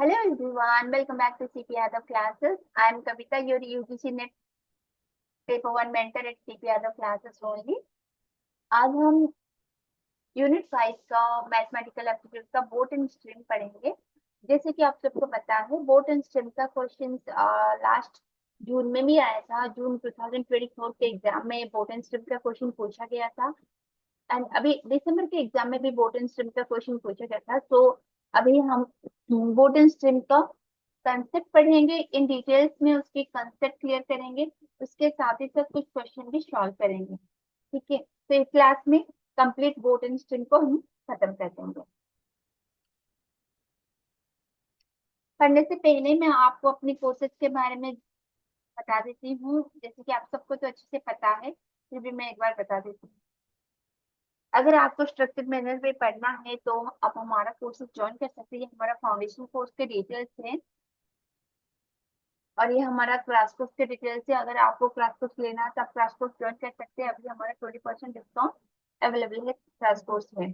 Hello everyone, welcome back to CP Yadav classes. I am Kavita, your UGC NET paper 1 mentor at CP Yadav classes only. आज हम unit 5 का mathematical aptitude का boat and string पढ़ेंगे। जैसे कि आप सबको पता है, बोट एंड स्ट्रिंग का क्वेश्चन लास्ट जून में भी आया था। जून 2024 के एग्जाम में बोट एंड स्ट्रिंग का क्वेश्चन पूछा गया था एंड अभी दिसंबर के एग्जाम में भी बोट एंड स्ट्रिंग का क्वेश्चन पूछा गया था। तो अभी हम बोट एंड स्ट्रिंग का कंसेप्ट पढ़ेंगे इन डिटेल्स में, उसके कंसेप्ट क्लियर करेंगे, उसके साथ ही साथ कुछ क्वेश्चन भी सॉल्व करेंगे। ठीक है, तो इस क्लास में कंप्लीट बोट एंड स्ट्रिंग को हम खत्म कर देंगे। पढ़ने से पहले मैं आपको अपनी कोर्सेज के बारे में बता देती हूँ। जैसे कि आप सबको तो अच्छे से पता है, फिर भी मैं एक बार बता देती हूँ। अगर आपको स्ट्रक्चर्ड मैनर में पढ़ना है तो आप हमारा कोर्सेज ज्वाइन कर सकते हैं। ये हमारा फाउंडेशन कोर्स के डिटेल्स हैं और ये हमारा क्रैश कोर्स के डिटेल्स है। अगर आपको क्रैश कोर्स लेना है तो आप क्रैश कोर्स ज्वाइन कर सकते हैं। अभी हमारा 20% डिस्काउंट अवेलेबल है क्रैश कोर्स में।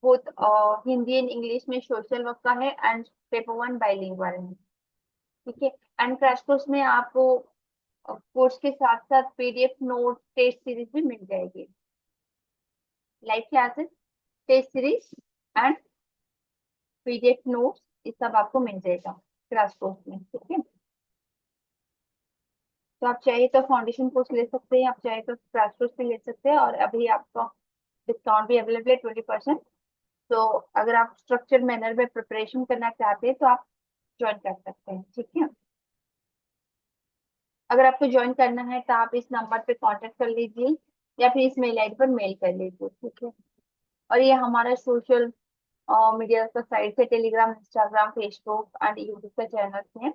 बोथ हिंदी एंड इंग्लिश में सोशल वर्क का है एंड पेपर 1 बाइलिंगुअल है। ठीक है, एंड क्रैश कोर्स में आपको कोर्स के साथ साथ पीडीएफ नोट टेस्ट सीरीज भी मिल जाएगी। Live classes, test series and PDF notes, ये सब आपको मिल जाएगा क्रैश कोर्स में। ठीक है, तो आप चाहे तो फाउंडेशन कोर्स ले सकते हैं, आप चाहे तो क्रैश कोर्स भी ले सकते हैं और अभी आपका डिस्काउंट भी अवेलेबल है 20%। तो अगर आप स्ट्रक्चर मैनर में प्रिपरेशन करना चाहते हैं तो आप ज्वाइन कर सकते हैं। ठीक है, अगर आपको ज्वाइन करना है तो आप इस नंबर पे कांटेक्ट कर लीजिए या फिर इस मेल आईडी पर मेल कर लीजिए। ठीक है, और ये हमारा सोशल मीडिया का साइट है, Telegram, Instagram, Facebook and YouTube का चैनल है।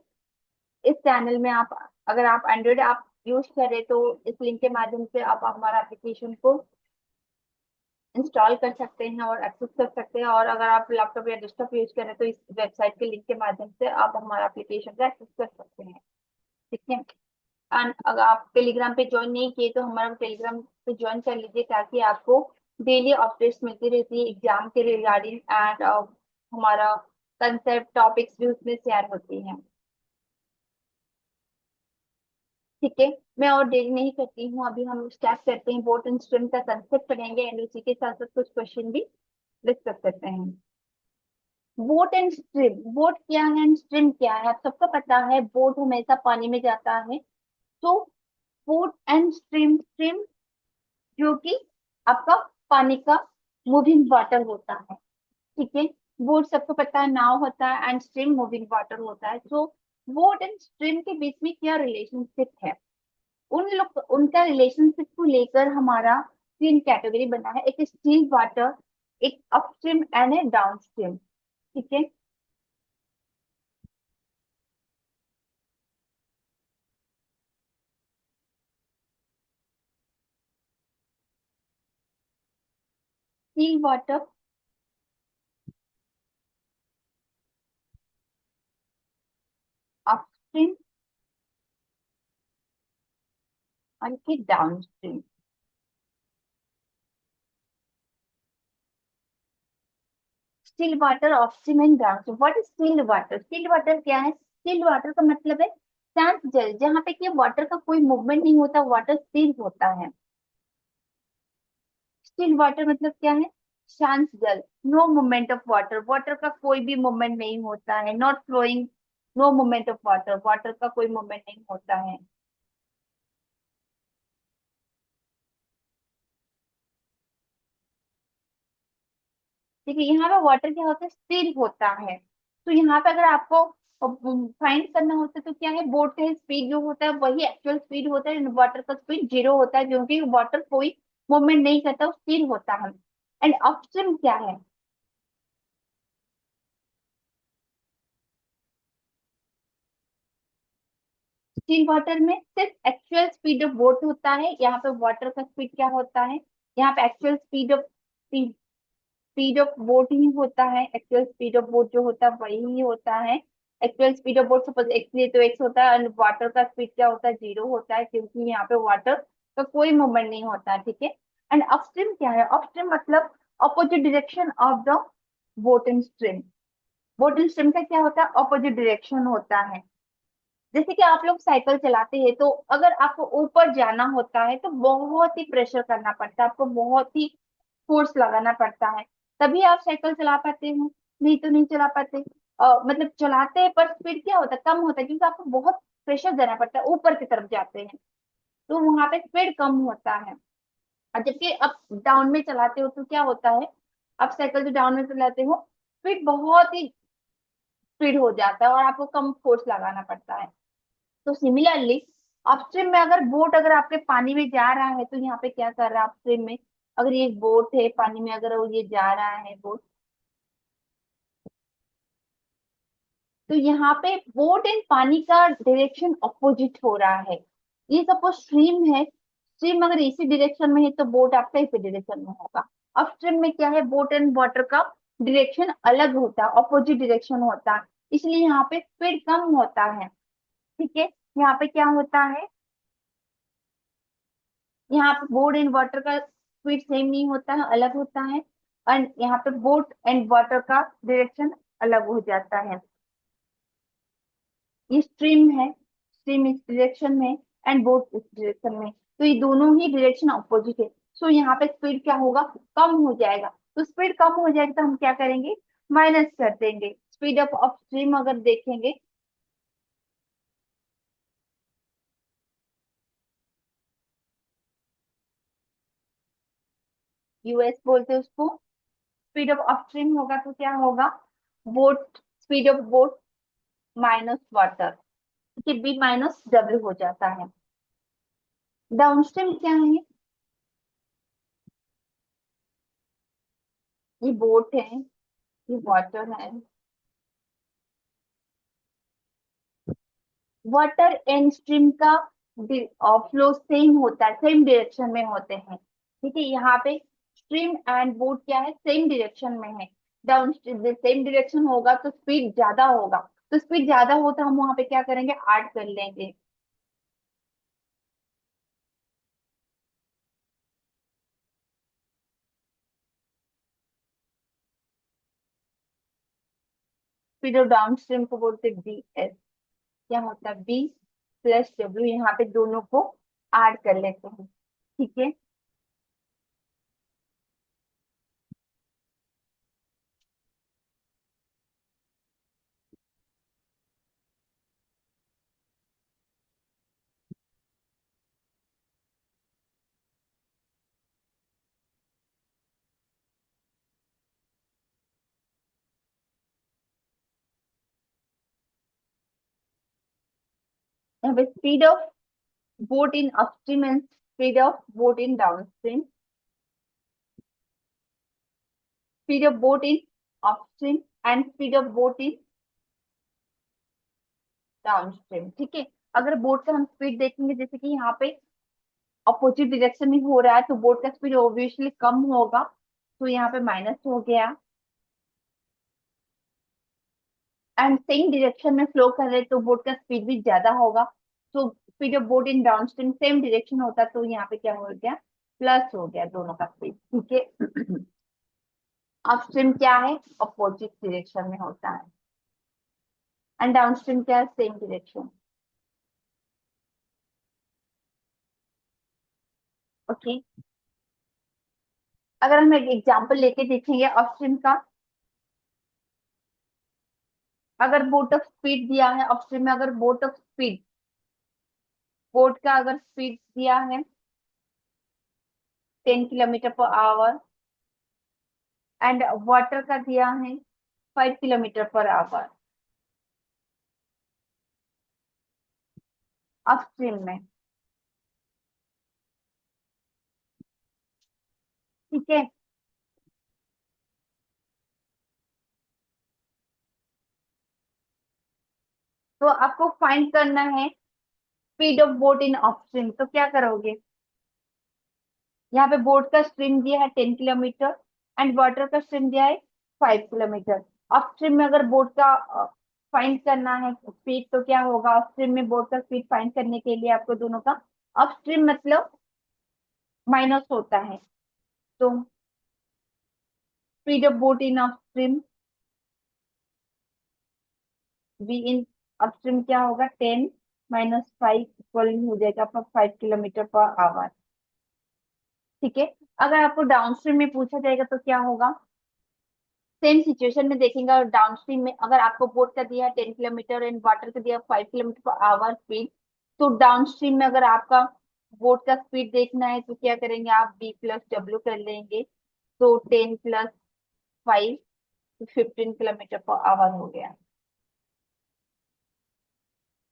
इस चैनल में आप, अगर आप एंड्रॉइड आप यूज करें तो इस लिंक के माध्यम से आप हमारा एप्लीकेशन को इंस्टॉल कर सकते हैं और एक्सेस कर सकते हैं। और अगर आप लैपटॉप या डेस्कटॉप यूज करें तो इस वेबसाइट के लिंक के माध्यम से आप हमारा एप्लीकेशन का एक्सेस कर सकते हैं। ठीक है, एंड अगर आप टेलीग्राम पे ज्वाइन नहीं किए तो हमारा टेलीग्राम पे ज्वाइन कर लीजिए ताकि आपको डेली अपडेट्स मिलती रहती है एग्जाम के रिगार्डिंग एंड हमारा कंसेप्ट टॉपिक्स भी उसमें शेयर होती हैं। ठीक है, मैं और देरी नहीं करती हूँ, अभी हम स्टार्ट करते हैं। बोट एंड स्ट्रिम का कंसेप्ट पढ़ेंगे एंड उसी के साथ साथ कुछ क्वेश्चन भी डिस्कस करते हैं। बोट एंड स्ट्रिम, बोट क्या है एंड स्ट्रिम क्या है? आप सबको पता है बोट हमेशा पानी में जाता है। तो बोट एंड स्ट्रिम, स्ट्रिम जो कि आपका पानी का मूविंग वाटर होता है। ठीक है, बोट सबको पता है नाव होता है एंड स्ट्रीम मूविंग वाटर होता है। तो बोट एंड स्ट्रीम के बीच में क्या रिलेशनशिप है, उन लोग उनका रिलेशनशिप को लेकर हमारा तीन कैटेगरी बना है। एक स्टील वाटर, एक अपस्ट्रीम एंड ए डाउनस्ट्रीम। ठीक है, स्टील वाटर, अपस्ट्रीम और फिर downstream. Still water, upstream and downstream. What is still water? Still water क्या है? स्टील वाटर का मतलब है शांत जल, जहाँ पे कि वाटर का कोई मूवमेंट नहीं होता, वाटर स्थिर होता है। स्टिल वाटर मतलब क्या है? शांत जल, no movement of water, water का कोई भी मूवमेंट नहीं होता है। Not flowing, no movement of water, water का कोई मूवमेंट नहीं होता है। ठीक है, यहाँ पे वाटर क्या होता है? स्थिर होता है। तो यहाँ पे अगर आपको फाइंड करना होता है तो क्या है, बोट का स्पीड जो होता है वही एक्चुअल स्पीड होता है, वाटर का स्पीड जीरो होता है क्योंकि वाटर कोई मूवमेंट नहीं करता, वो स्थिर होता है। एंड अपस्ट्रीम क्या है? स्टिल वाटर में सिर्फ एक्चुअल स्पीड ऑफ बोट होता है। यहाँ पे वाटर का स्पीड क्या होता है? यहाँ पे एक्चुअल स्पीड ऑफ बोट ही होता है। एक्चुअल स्पीड ऑफ बोट जो होता है वही ही होता है। Actual speed of boat suppose x है तो एक्स होता है, एंड वाटर का स्पीड क्या होता है? जीरो होता है क्योंकि यहाँ पे वाटर का कोई मूवमेंट नहीं होता है। ठीक है, एंड अपस्ट्रीम क्या है? अपस्ट्रीम मतलब opposite direction of the boat and stream. Boat in stream का क्या होता है, ऑपोजिट डायरेक्शन होता है। जैसे कि आप लोग साइकिल चलाते हैं, तो अगर आपको ऊपर जाना होता है तो बहुत ही प्रेशर करना पड़ता है, आपको बहुत ही फोर्स लगाना पड़ता है, तभी आप साइकिल चला पाते हो, नहीं तो नहीं चला पाते। मतलब चलाते हैं पर स्पीड क्या होता है, कम होता है, क्योंकि आपको बहुत प्रेशर देना पड़ता है, ऊपर की तरफ जाते हैं तो वहां पे स्पीड कम होता है। और जबकि आप डाउन में चलाते हो तो क्या होता है, आप साइकिल जो डाउन में चलाते हो, स्पीड बहुत ही स्पीड हो जाता है और आपको कम फोर्स लगाना पड़ता है। तो सिमिलरली अपस्ट्रीम में अगर बोट अगर आपके पानी में जा रहा है, तो यहाँ पे क्या कर रहा है अपस्ट्रीम में, अगर ये बोट है पानी में, अगर वो ये जा रहा है बोट, तो यहाँ पे बोट एंड पानी का डायरेक्शन अपोजिट हो रहा है। ये सपोज स्ट्रीम है, स्ट्रीम अगर इसी डायरेक्शन में है तो बोट आपका इसी डायरेक्शन में होगा। अपस्ट्रीम में क्या है, बोट एंड वाटर का डायरेक्शन अलग होता है, अपोजिट डायरेक्शन होता है, इसलिए यहाँ पे स्पीड कम होता है। ठीक है, यहाँ पे क्या होता है, यहाँ पे बोट एंड वाटर का स्पीड सेम नहीं होता है, अलग होता है। एंड यहाँ पे बोट एंड वाटर का डायरेक्शन अलग हो जाता है। ये स्ट्रीम है, स्ट्रीम इस डायरेक्शन में एंड बोट इस डायरेक्शन में, तो ये दोनों ही डायरेक्शन अपोजिट है। सो यहाँ पे स्पीड क्या होगा, कम हो जाएगा। तो स्पीड कम हो जाएगी तो हम क्या करेंगे, माइनस कर देंगे। स्पीड ऑफ स्ट्रीम अगर देखेंगे, यूएस बोलते हैं उसको, स्पीड ऑफ अपस्ट्रीम होगा तो क्या होगा, boat, speed of boat minus water, कि बी माइनस डब्ल्यू हो जाता है। डाउनस्ट्रीम क्या है, ये बोट है, ये वाटर है। वाटर एंड स्ट्रीम का फ्लो सेम होता है, सेम डायरेक्शन में होते हैं। ठीक है, यहाँ पे स्ट्रीम एंड बोट क्या है, सेम डायरेक्शन में है। डाउन स्ट्रीम सेम डायरेक्शन होगा तो स्पीड ज्यादा होगा, तो स्पीड ज्यादा हो तो हम वहां पे क्या करेंगे, ऐड कर लेंगे। स्पीड ऑफ डाउन स्ट्रीम को बोलते हैं बी एस। क्या होता है, बी प्लस डब्ल्यू, यहाँ पे दोनों को ऐड कर लेते हैं। ठीक है, यहाँ पे speed of boat in upstream and speed of boat in downstream, speed of boat in upstream and speed of boat in downstream. ठीक है, अगर बोट का हम स्पीड देखेंगे, जैसे कि यहाँ पे अपोजिट डायरेक्शन में हो रहा है तो बोट का स्पीड ऑब्वियसली कम होगा, तो यहाँ पे माइनस हो गया। एंड सेम डायरेक्शन में फ्लो कर रहे तो बोट का स्पीड भी ज्यादा होगा, तो speed of boat in downstream same direction होता तो यहाँ पे क्या हो गया, प्लस हो गया दोनों का स्पीड। ठीक है, अपस्ट्रीम क्या है, अपोजिट डायरेक्शन में होता है, एंड डाउनस्ट्रीम क्या है, सेम डायरेक्शन। ओके, अगर हम एक एग्जांपल लेके देखेंगे अपस्ट्रीम का, अगर बोट ऑफ स्पीड दिया है अपस्ट्रीम में, अगर बोट ऑफ स्पीड, बोट का अगर स्पीड दिया है 10 kilometre per hour, and water का दिया है 5 किलोमीटर पर आवर अपस्ट्रीम में। ठीक है, तो आपको फाइंड करना है speed of boat in upstream, तो क्या करोगे, यहाँ पे बोट का स्ट्रीम दिया है 10 किलोमीटर एंड वाटर का स्ट्रीम दिया है 5 किलोमीटर। अपस्ट्रीम में अगर बोट का फाइंड करना है स्पीड, तो क्या होगा, अपस्ट्रीम में बोट का स्पीड फाइंड करने के लिए आपको दोनों का अपस्ट्रीम मतलब माइनस होता है, तो speed of boat in upstream V in upstream क्या होगा, 10 - 5 इक्वल हो जाएगा आपका 5 km/h। ठीक है। अगर आपको डाउनस्ट्रीम में पूछा जाएगा तो क्या होगा, सेम सिचुएशन में देखेंगे। और डाउनस्ट्रीम में अगर आपको बोट का दिया है 10 km एंड वाटर का दिया 5 km/h स्पीड, तो डाउनस्ट्रीम में अगर आपका बोट का स्पीड देखना है तो क्या करेंगे आप, B+W कर लेंगे। तो 10 + 5 तो 15 km/h हो गया।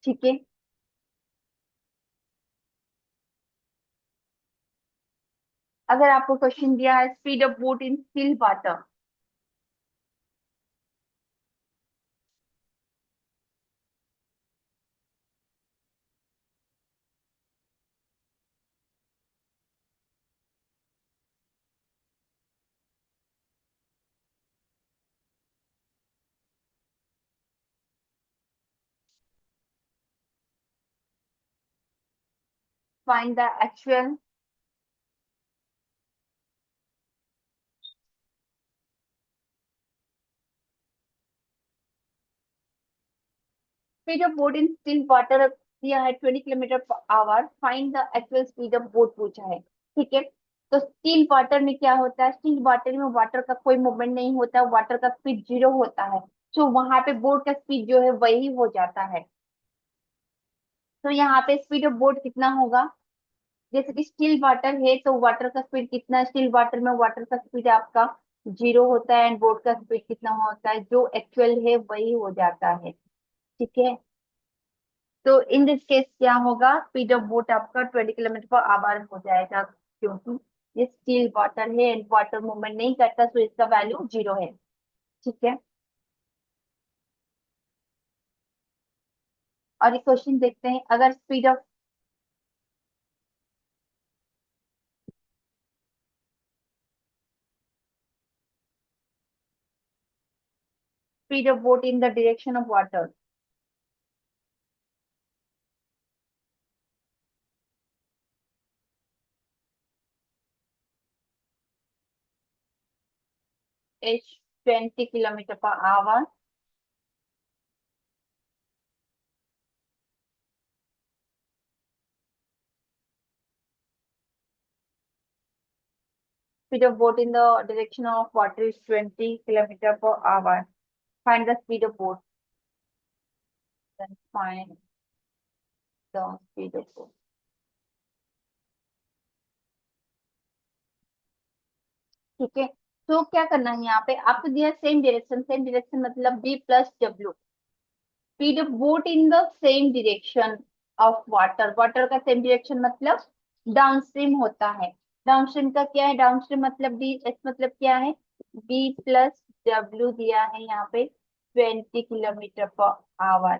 ठीक है। अगर आपको क्वेश्चन दिया है speed of boat in still water, find the actual speed of boat in still water दिया है 20 km/h, find the actual speed of boat पूछा है। ठीक है। तो स्टिल वाटर में क्या होता है, स्टिल वाटर में वाटर का कोई मूवमेंट नहीं होता, वाटर का स्पीड 0 होता है। तो वहां पे बोट का स्पीड जो है वही हो जाता है। तो यहाँ पे स्पीड ऑफ बोट कितना होगा, जैसे कि स्टिल वाटर है तो वाटर का स्पीड कितना है, स्टिल वाटर में वाटर का स्पीड आपका 0 होता है एंड बोट का स्पीड कितना होता है, जो एक्चुअल है वही हो जाता है। ठीक है। तो इन दिस केस क्या होगा, स्पीड ऑफ बोट आपका 20 km/h हो जाएगा, क्योंकि ये स्टिल वाटर है एंड वाटर मूवमेंट नहीं करता, तो इसका वैल्यू 0 है। ठीक है। और एक क्वेश्चन देखते हैं, अगर speed of boat in the direction of water is 20 km/h, speed of boat in the direction of water is 20 km/h. Find the speed of boat. Then find the speed of boat. ठीक है। तो क्या करना है यहाँ पे, आपको दिया सेम डायरेक्शन, सेम डायरेक्शन मतलब B+W। Speed of boat in the same direction of water, water का सेम डायरेक्शन मतलब डाउनस्ट्रीम होता है। डाउनस्ट्रीम का क्या है, डाउनस्ट्रीम मतलब डी एस मतलब क्या है, B+W दिया है यहाँ पे 20 km/h।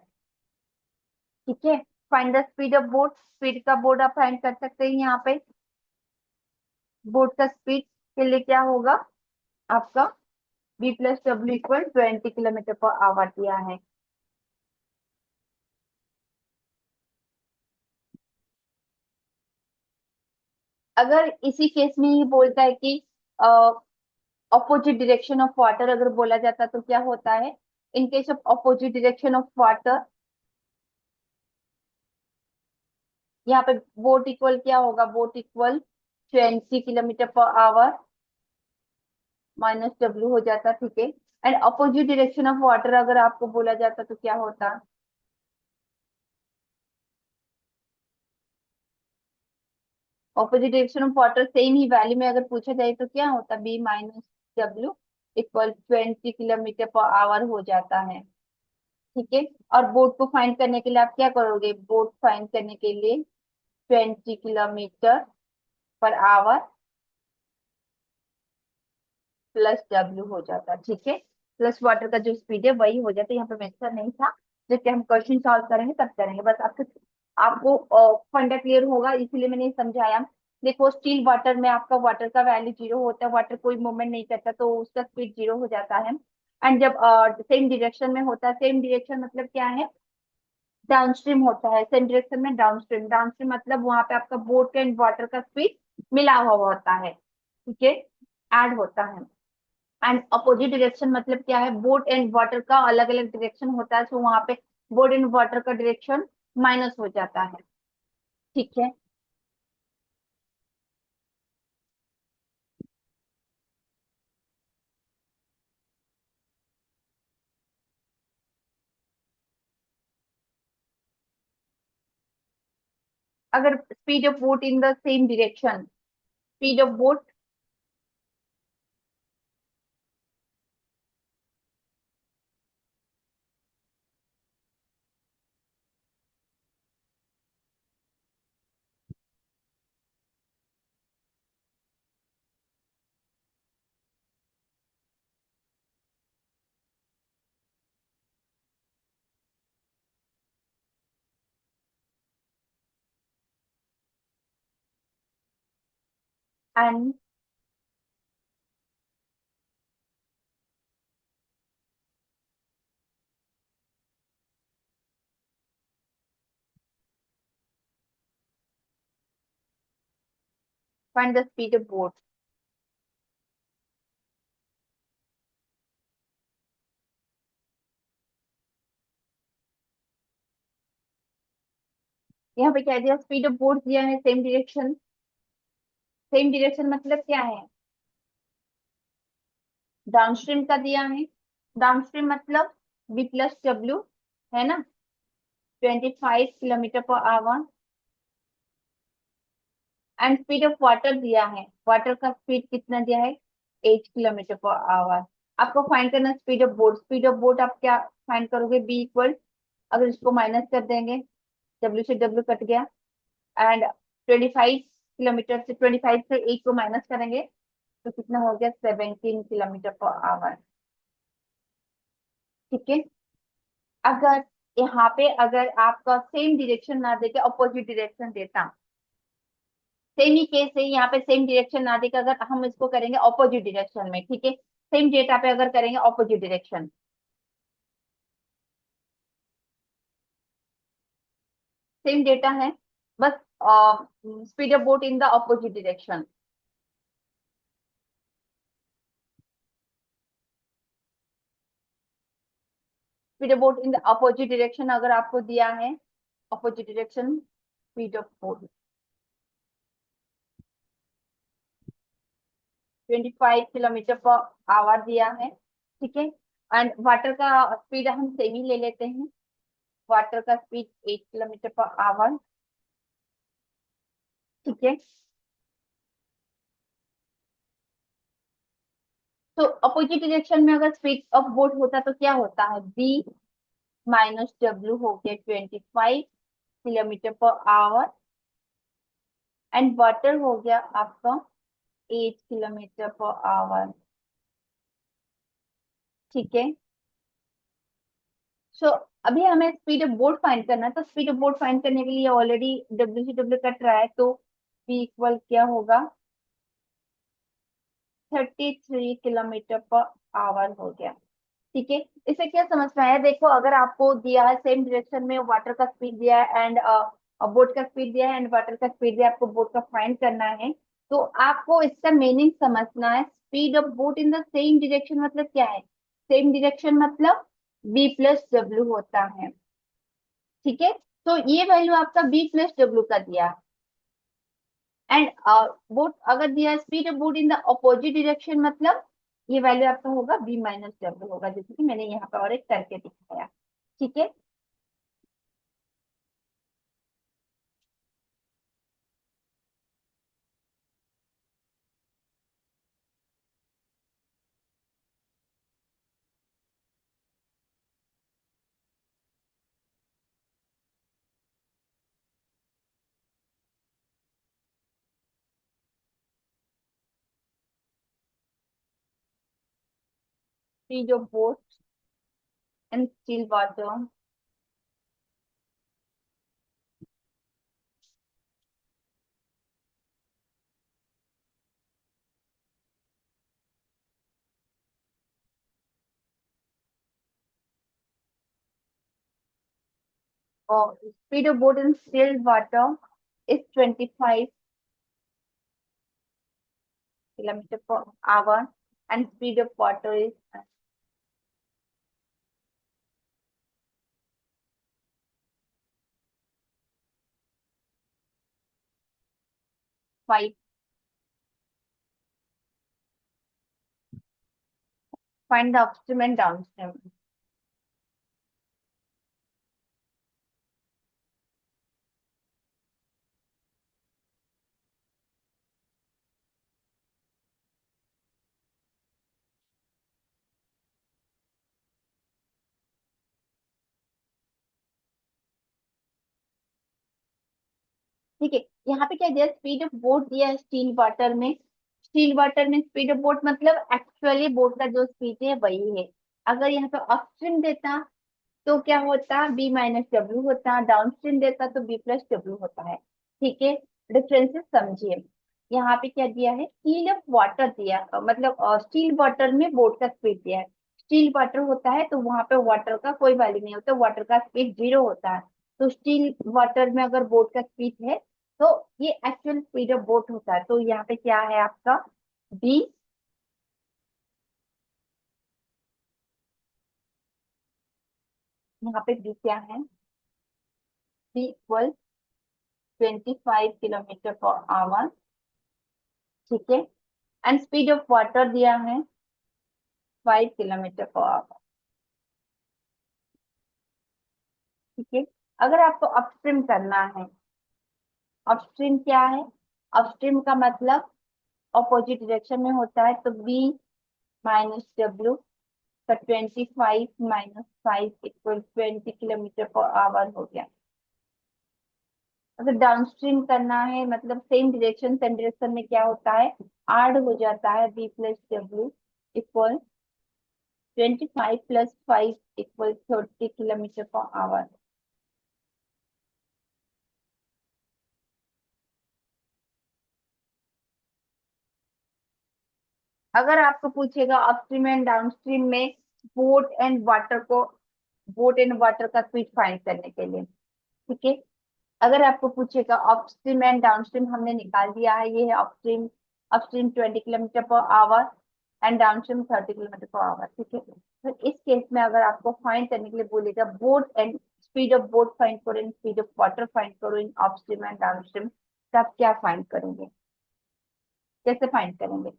ठीक है। Find the speed of boat, speed का बोट आप फाइंड कर सकते हैं यहाँ पे। बोट का स्पीड के लिए क्या होगा आपका, B+W = 20 km/h दिया है। अगर इसी केस में ये बोलता है कि ऑपोजिट डायरेक्शन ऑफ वाटर अगर बोला जाता तो क्या होता है, in case of opposite direction of water, यहाँ पे बोट इक्वल क्या होगा, बोट इक्वल 20 km/h -W हो जाता। ठीक है। And opposite direction of water अगर आपको बोला जाता तो क्या होता, opposite direction of water same he value में अगर पूछा जाए तो क्या होता, B - W = 20 km/h हो जाता है। ठीक है। और बोट को फाइंड करने के लिए आप क्या करोगे, बोट फाइंड करने के लिए 20 km/h +W हो जाता। ठीक है। प्लस वाटर का जो स्पीड है वही हो जाता है, यहाँ पे मेंशन नहीं था, जबकि हम क्वेश्चन सॉल्व करेंगे तब करेंगे। बस आपको आपको फंडा क्लियर होगा इसलिए मैंने समझाया। देखो स्टील वाटर में आपका वाटर का वैल्यू 0 होता है, वाटर कोई मूवमेंट नहीं करता तो उसका स्पीड 0 हो जाता है। एंड जब सेम डायरेक्शन में होता है, सेम डायरेक्शन मतलब क्या है, डाउनस्ट्रीम होता है, सेम डायरेक्शन में डाउनस्ट्रीम, डाउनस्ट्रीम मतलब वहां पे आपका बोट एंड वाटर का स्पीड मिला हुआ होता है। ठीक है। ऐड होता है। एंड अपोजिट डायरेक्शन मतलब क्या है, बोट एंड वाटर का अलग अलग डायरेक्शन होता है, तो वहां पे बोट एंड वाटर का डायरेक्शन माइनस हो जाता है। ठीक है। अगर speed of boat in the same direction, speed of boat and find the speed of boat. यहाँ पे क्या दिया, स्पीड ऑफ बोट दिया है सेम डायरेक्शन। सेम डायरेक्शन मतलब क्या है, डाउनस्ट्रीम का दिया है। डाउनस्ट्रीम मतलब बी प्लस डब्ल्यू, है ना, 25 kilometre per hour. And speed of water दिया है, वाटर का स्पीड कितना दिया है, 8 किलोमीटर पर आवर। आपको फाइंड करना speed of boat. Speed of boat आप क्या फाइंड करोगे, बी इक्वल, अगर इसको माइनस कर देंगे, डब्ल्यू से डब्ल्यू कट गया, एंड 25 किलोमीटर से 25 से 8 को माइनस करेंगे तो कितना हो गया, 17 किलोमीटर पर आवर। ठीक है। अगर यहाँ पे अगर आपका सेम डायरेक्शन ना देके अपोजिट डायरेक्शन देता, सेम ही केस है यहाँ पे, सेम डायरेक्शन ना देकर अगर हम इसको करेंगे ऑपोजिट डायरेक्शन में, ठीक है, सेम डेटा पे अगर करेंगे ऑपोजिट डायरेक्शन, सेम डेटा है, बस speed of boat in the opposite direction. Speed of boat in the opposite direction अगर आपको दिया है, opposite direction speed of boat 25 kilometre per our दिया है। ठीक है। एंड वाटर का स्पीड हम सेम ही ले लेते हैं, वाटर का स्पीड 8 किलोमीटर पर आवर। ठीक है। तो अपोजिट डायरेक्शन में अगर स्पीड ऑफ बोट होता तो क्या होता है, बी माइनस डब्ल्यू हो गया 25 kilometre per hour, and water हो गया आपका 8 किलोमीटर पर आवर। ठीक है। सो अभी हमें स्पीड ऑफ बोट फाइंड करना है, तो स्पीड ऑफ बोट फाइंड करने के लिए ऑलरेडी डब्ल्यू से डब्ल्यू कट रहा है, तो बी इक्वल क्या होगा, 33 किलोमीटर पर आवर हो गया। ठीक है। इसे क्या समझ में आया, देखो अगर आपको दिया है सेम डायरेक्शन में वाटर का स्पीड दिया है एंड बोट का स्पीड दिया है एंड वाटर का स्पीड दिया है, आपको बोट का फाइंड करना है, तो आपको इसका मीनिंग समझना है, speed of boat in the same direction मतलब क्या है, सेम डायरेक्शन मतलब बी प्लस डब्ल्यू होता है। ठीक है। तो ये वैल्यू आपका बी प्लस डब्ल्यू का दिया, एंड बोट अगर दिया speed of boat in the opposite direction मतलब ये वैल्यू आपका होगा बी माइनस डब्ल्यू होगा, जैसे कि मैंने यहाँ पे और एक करके दिखाया। ठीक है। Speed of boat in still water, और speed of boat in still water is 25 kilometre per hour. and speed of water is 5. Find the upstream and downstream. ठीक है, यहाँ पे क्या दिया, स्पीड ऑफ बोट दिया है स्टील वाटर में। स्टील वाटर में स्पीड ऑफ बोट मतलब एक्चुअली बोट का जो स्पीड है वही है। अगर यहाँ पे अपस्ट्रीम देता तो क्या होता, बी माइनस डब्ल्यू होता, डाउन स्ट्रीम देता तो बी प्लस डब्ल्यू होता है। ठीक है, डिफरेंसेस समझिए। यहाँ पे क्या दिया है, स्टील ऑफ वाटर दिया मतलब स्टील वाटर में बोट का स्पीड दिया है। स्टील वाटर होता है तो वहां पे वाटर का कोई वैल्यू नहीं होता, वाटर का स्पीड 0 होता है। तो स्टील वाटर में अगर बोट का स्पीड है तो ये एक्चुअल स्पीड ऑफ बोट होता है। तो यहाँ पे क्या है आपका, बी। यहाँ पे बी क्या है, B equal 25 kilometre per hour. ठीक है, एंड स्पीड ऑफ वाटर दिया है 5 किलोमीटर पर आवर। ठीक है, अगर आपको अपस्ट्रीम करना है, अपस्ट्रीम क्या है, अपस्ट्रीम का मतलब ऑपोजिट डायरेक्शन में होता है, तो बी माइनस डब्ल्यू का 25 - 5 = 20 किलोमीटर पर आवर हो गया। अगर डाउनस्ट्रीम करना है मतलब सेम डायरेक्शन में क्या होता है, आड हो जाता है, B plus W equal 25 + 5 = 30 kilometre per hour. अगर आपको पूछेगा अपस्ट्रीम एंड डाउनस्ट्रीम में बोट एंड वाटर को, बोट एंड वाटर का स्पीड फाइंड करने के लिए, ठीक है, अगर आपको पूछेगा अपस्ट्रीम एंड डाउनस्ट्रीम हमने निकाल दिया है, ये है upstream. Upstream 20 kilometre per hour and downstream 30 kilometre per hour. ठीक है, तो इस केस में अगर आपको फाइंड करने के लिए बोलेगा boat and speed of boat find करो in speed of water find करो इन अपस्ट्रीम एंड डाउनस्ट्रीम, तो आप क्या फाइंड करेंगे, कैसे फाइंड करेंगे।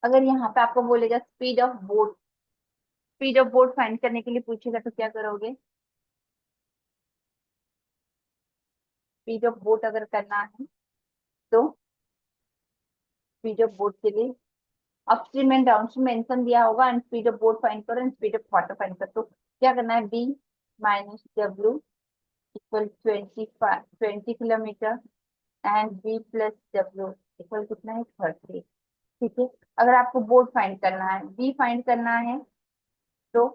अगर यहाँ पे आपको बोलेगा स्पीड ऑफ बोट फाइंड करने के लिए पूछेगा तो क्या करोगे। स्पीड ऑफ बोट अगर करना है तो स्पीड ऑफ बोट के लिए अपस्ट्रीम एंड डाउनस्ट्रीम मेंशन दिया होगा and speed of boat find करो and speed of water find करो, तो क्या करना है, B minus W equal 20 kilometre and B plus W equal कितना है, 30। ठीक है, अगर आपको बोट फाइंड करना है, बी फाइंड करना है तो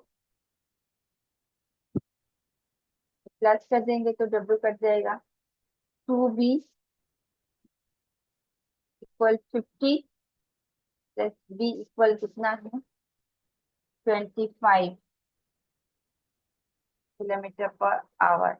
प्लस कर देंगे तो डब्ल्यू कट जाएगा, 2b equal 50 plus B equal कितना है, 25 किलोमीटर पर आवर।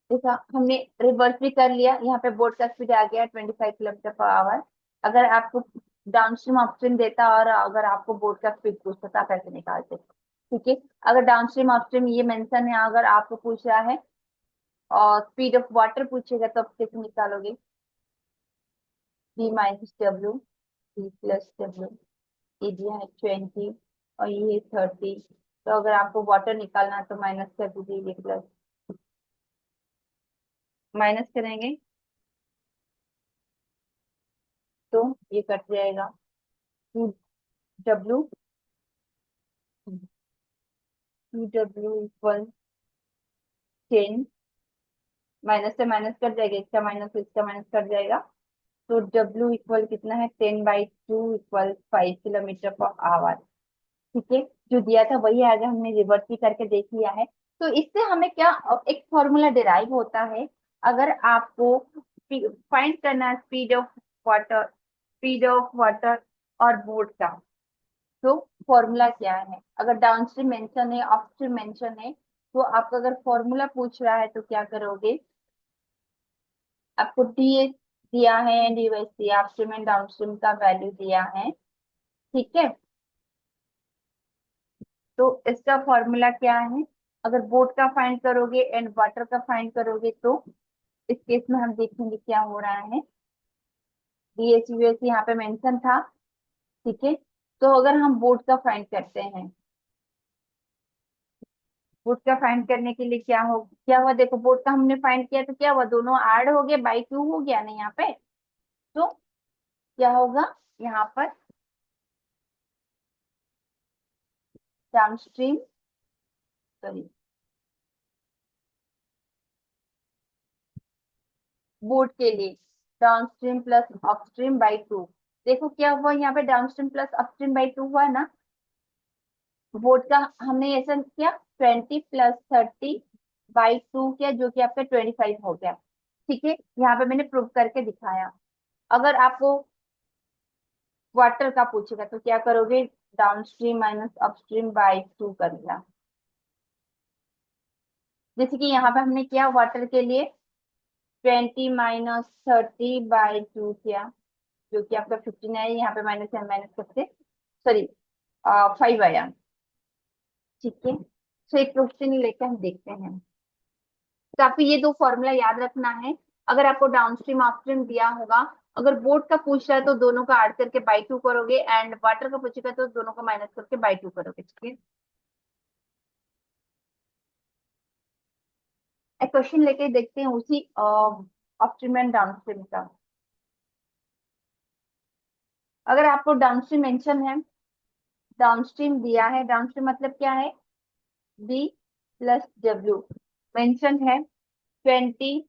देखा, हमने रिवर्स भी कर लिया, यहाँ पे बोर्ड का स्पीड आ गया 25 किलोमीटर पर आवर। अगर आपको डाउनस्ट्रीम ऑप्शन देता और अगर आपको बोर्ड का स्पीड पूछता तो आप ऐसे निकालते। ठीक है, अगर डाउनस्ट्रीम अपस्ट्रीम ये मेंशन है, अगर आपको पूछ रहा है और स्पीड ऑफ वाटर पूछेगा तो आप कैसे निकालोगे, B minus W B plus W, ये दिया है 20 और ये है 30, तो अगर आपको वाटर निकालना है तो माइनस कर दीजिए, ये प्लस माइनस करेंगे तो ये कट जाएगा, 2W, 2W इक्वल 10, माइनस से माइनस कट जाएगा, इसका माइनस कट जाएगा। तो W इक्वल कितना है, 10/2 इक्वल 5 किलोमीटर पर आवर। ठीक है, जो दिया था वही आगे हमने रिवर्स भी करके देख लिया है। तो इससे हमें क्या एक फॉर्मूला डिराइव होता है। अगर आपको फाइंड करना है स्पीड ऑफ वाटर और बोट का, तो फॉर्मूला क्या है। अगर डाउनस्ट्रीम मेंशन है, अपस्ट्रीम मेंशन है, तो आपका अगर फॉर्मूला पूछ रहा है तो क्या करोगे। आपको डी दिया है, डीवाइस दिया, अपस्ट्रीम एंड डाउनस्ट्रीम का वैल्यू दिया है। ठीक है, तो इसका फॉर्मूला क्या है। अगर बोट का फाइंड करोगे एंड वाटर का फाइंड करोगे, तो इस केस में हम देखेंगे क्या हो रहा है। डीएच यूएस यहाँ पे मेंशन था। ठीक है, तो अगर हम बोट का फाइंड करते हैं, बोट का फाइंड करने के लिए क्या हुआ, देखो बोट का हमने फाइंड किया तो क्या हुआ, दोनों ऐड हो गए, बाई 2 हो गया ना यहाँ पे। तो क्या होगा यहाँ पर, डाउनस्ट्रीम, सॉरी, बोट के लिए डाउनस्ट्रीम प्लस अपस्ट्रीम बाई 2। देखो क्या हुआ यहाँ पे, डाउनस्ट्रीम प्लस अपस्ट्रीम बाई 2 हुआ ना। बोट का हमने ऐसा किया, 20 + 30/2 किया, जो कि आपका 25 हो गया। ठीक है, यहाँ पे मैंने प्रूव करके दिखाया। अगर आपको वाटर का पूछेगा तो क्या करोगे, डाउनस्ट्रीम माइनस अपस्ट्रीम बाई 2 करेगा। जैसे कि यहाँ पे हमने किया वाटर के लिए, 20 - 30/2 किया, जो कि आपका 15 है। यहाँ पे माइनस है, माइनस करके, सॉरी, 5 आया। ठीक है, तो एक क्वेश्चन लेके हम देखते हैं। तो आपको ये दो फॉर्मूला याद रखना है। अगर आपको डाउनस्ट्रीम अपस्ट्रीम दिया होगा, अगर बोट का पूछ रहा है तो दोनों का ऐड करके बाई 2 करोगे, एंड वाटर का पूछेगा तो दोनों का माइनस करके बाई 2 करोगे। ठीक है, एक क्वेश्चन लेके देखते हैं उसी अपस्ट्रीम एंड डाउनस्ट्रीम का। अगर आपको डाउनस्ट्रीम मेंशन है, डाउनस्ट्रीम दिया है, डाउनस्ट्रीम मतलब क्या है, B + W, मेंशन है 20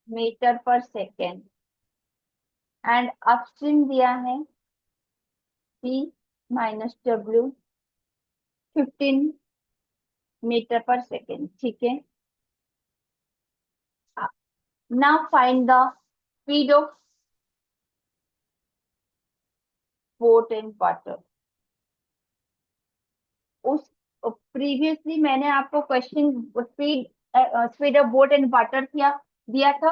metre per second, and upstream दिया है B - W, 15 metre per second. ठीक है, now find the speed of boat in water. उस प्रीवियसली मैंने आपको question speed speed of boat in water दिया था।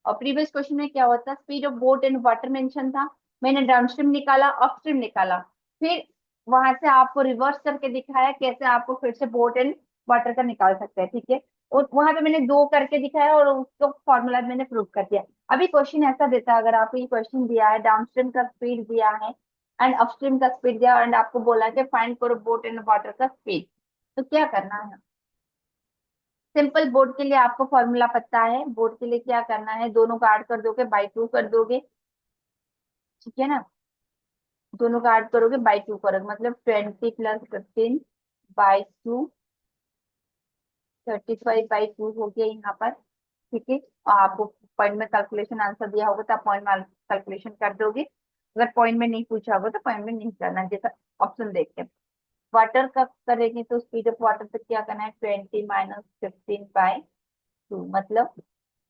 और प्रीवियस क्वेश्चन में क्या होता, speed of boat in water mention था, मैंने डाउनस्ट्रीम निकाला, अपस्ट्रीम निकाला, फिर वहां से आपको रिवर्स करके दिखाया कैसे आपको फिर से बोट एंड वाटर का निकाल सकते हैं। ठीक है, और वहां पे मैंने दो करके दिखाया और उसको फॉर्मूला मैंने प्रूव कर दिया। अभी क्वेश्चन ऐसा देता है, अगर आपको ये क्वेश्चन दिया है, डाउनस्ट्रीम का स्पीड दिया है एंड अपस्ट्रीम का स्पीड दिया, एंड आपको बोला है कि फाइंड करो बोट एंड वाटर का स्पीड, तो क्या करना है। सिंपल, बोर्ड के लिए आपको फॉर्मूला पता है, बोर्ड के लिए क्या करना है, दोनों का ऐड कर दोगे, बाई 2 कर दोगे। ठीक है ना, दोनों का ऐड करोगे, बाई 2 करोगे, मतलब 20 + 15/2, 35/2 हो गया यहाँ पर। ठीक है, और आपको पॉइंट में कैलकुलेशन आंसर दिया होगा तो आप पॉइंट में कैलकुलेशन कर दोगे। अगर पॉइंट में नहीं पूछा होगा तो पॉइंट में नहीं करना, जैसा ऑप्शन देख के। वाटर का करेंगे तो स्पीड ऑफ वाटर पे क्या करना है, 20 - 15/2, मतलब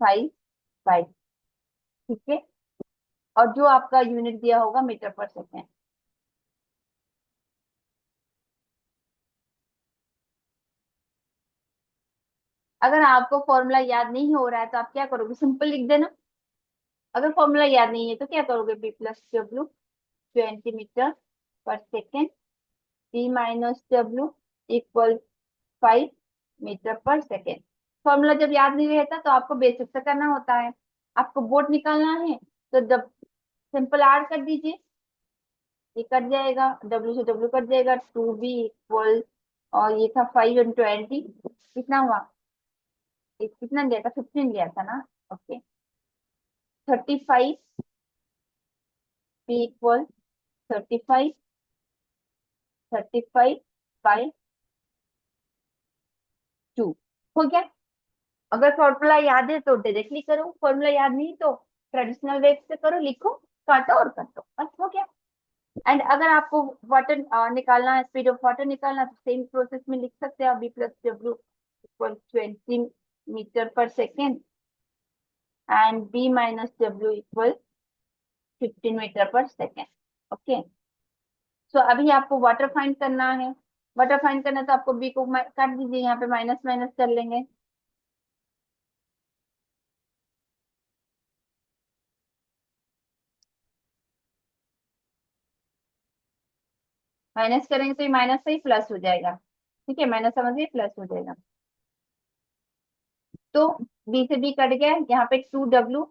5/, ठीक है। और जो आपका यूनिट दिया होगा मीटर पर सेकेंड। अगर आपको फॉर्मूला याद नहीं हो रहा है तो आप क्या करोगे, सिंपल लिख देना। अगर फॉर्मूला याद नहीं है तो क्या करोगे, B + W, 20 metre per second, B - W equal 5 metre per second. Formula जब याद नहीं रहता तो आपको बेसिक से करना होता है। आपको बोट निकालना है तो जब सिंपल ऐड कर दीजिए, ये कट जाएगा, W से W कट जाएगा, 2B इक्वल, और ये था 5 × 20, कितना हुआ, ये कितना लिया था, 15 लिया था ना। ओके, 35 पी इक्वल 35, 35/2 हो गया। अगर फॉर्मूला याद है तो डायरेक्टली करो, फॉर्मूला याद नहीं तो ट्रेडिशनल वे से करो, लिखो, काटो और कर दो, बस हो गया। एंड अगर आपको वाटर निकालना है, स्पीड ऑफ वाटर निकालना है, तो सेम प्रोसेस में लिख सकते हैं आप, B plus W equal 20 metre per second and B minus W equal 15 metre per second. Okay, so अभी आपको वाटर फाइंड करना है। वाटर फाइंड करना है तो आपको बी को काट दीजिए, यहाँ पे माइनस माइनस कर लेंगे। माइनस करेंगे तो ये माइनस से ही प्लस हो जाएगा, ठीक है, माइनस समझिए प्लस हो जाएगा। तो बी से बी कट गया, यहाँ पे 2W,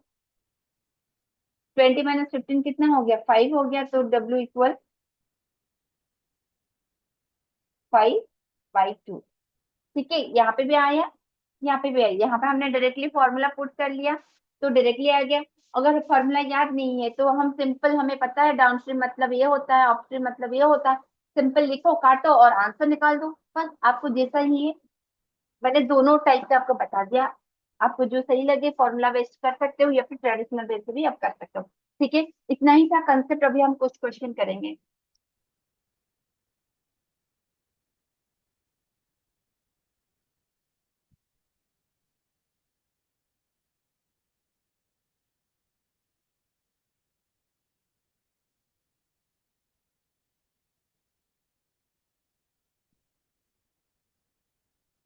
20 - 15 कितना हो गया, 5 हो गया, तो W इक्वल 5/2। ठीक है, यहाँ पे भी आया, यहाँ पे भी आया, यहाँ पे हमने डायरेक्टली फॉर्मूला पुट कर लिया तो डायरेक्टली आ गया। अगर फॉर्मूला याद नहीं है तो हम सिंपल, हमें पता है डाउनस्ट्रीम मतलब ये होता है, अपस्ट्रीम मतलब ये होता है, सिंपल लिखो, काटो और आंसर निकाल दो, बस। आपको जैसा ही है, मैंने दोनों टाइप का आपको बता दिया, आपको जो सही लगे फॉर्मूला बेस्ड कर सकते हो या फिर ट्रेडिशनल बेस्ड भी आप कर सकते हो। ठीक है, इतना ही था कंसेप्ट। अभी हम कुछ क्वेश्चन करेंगे।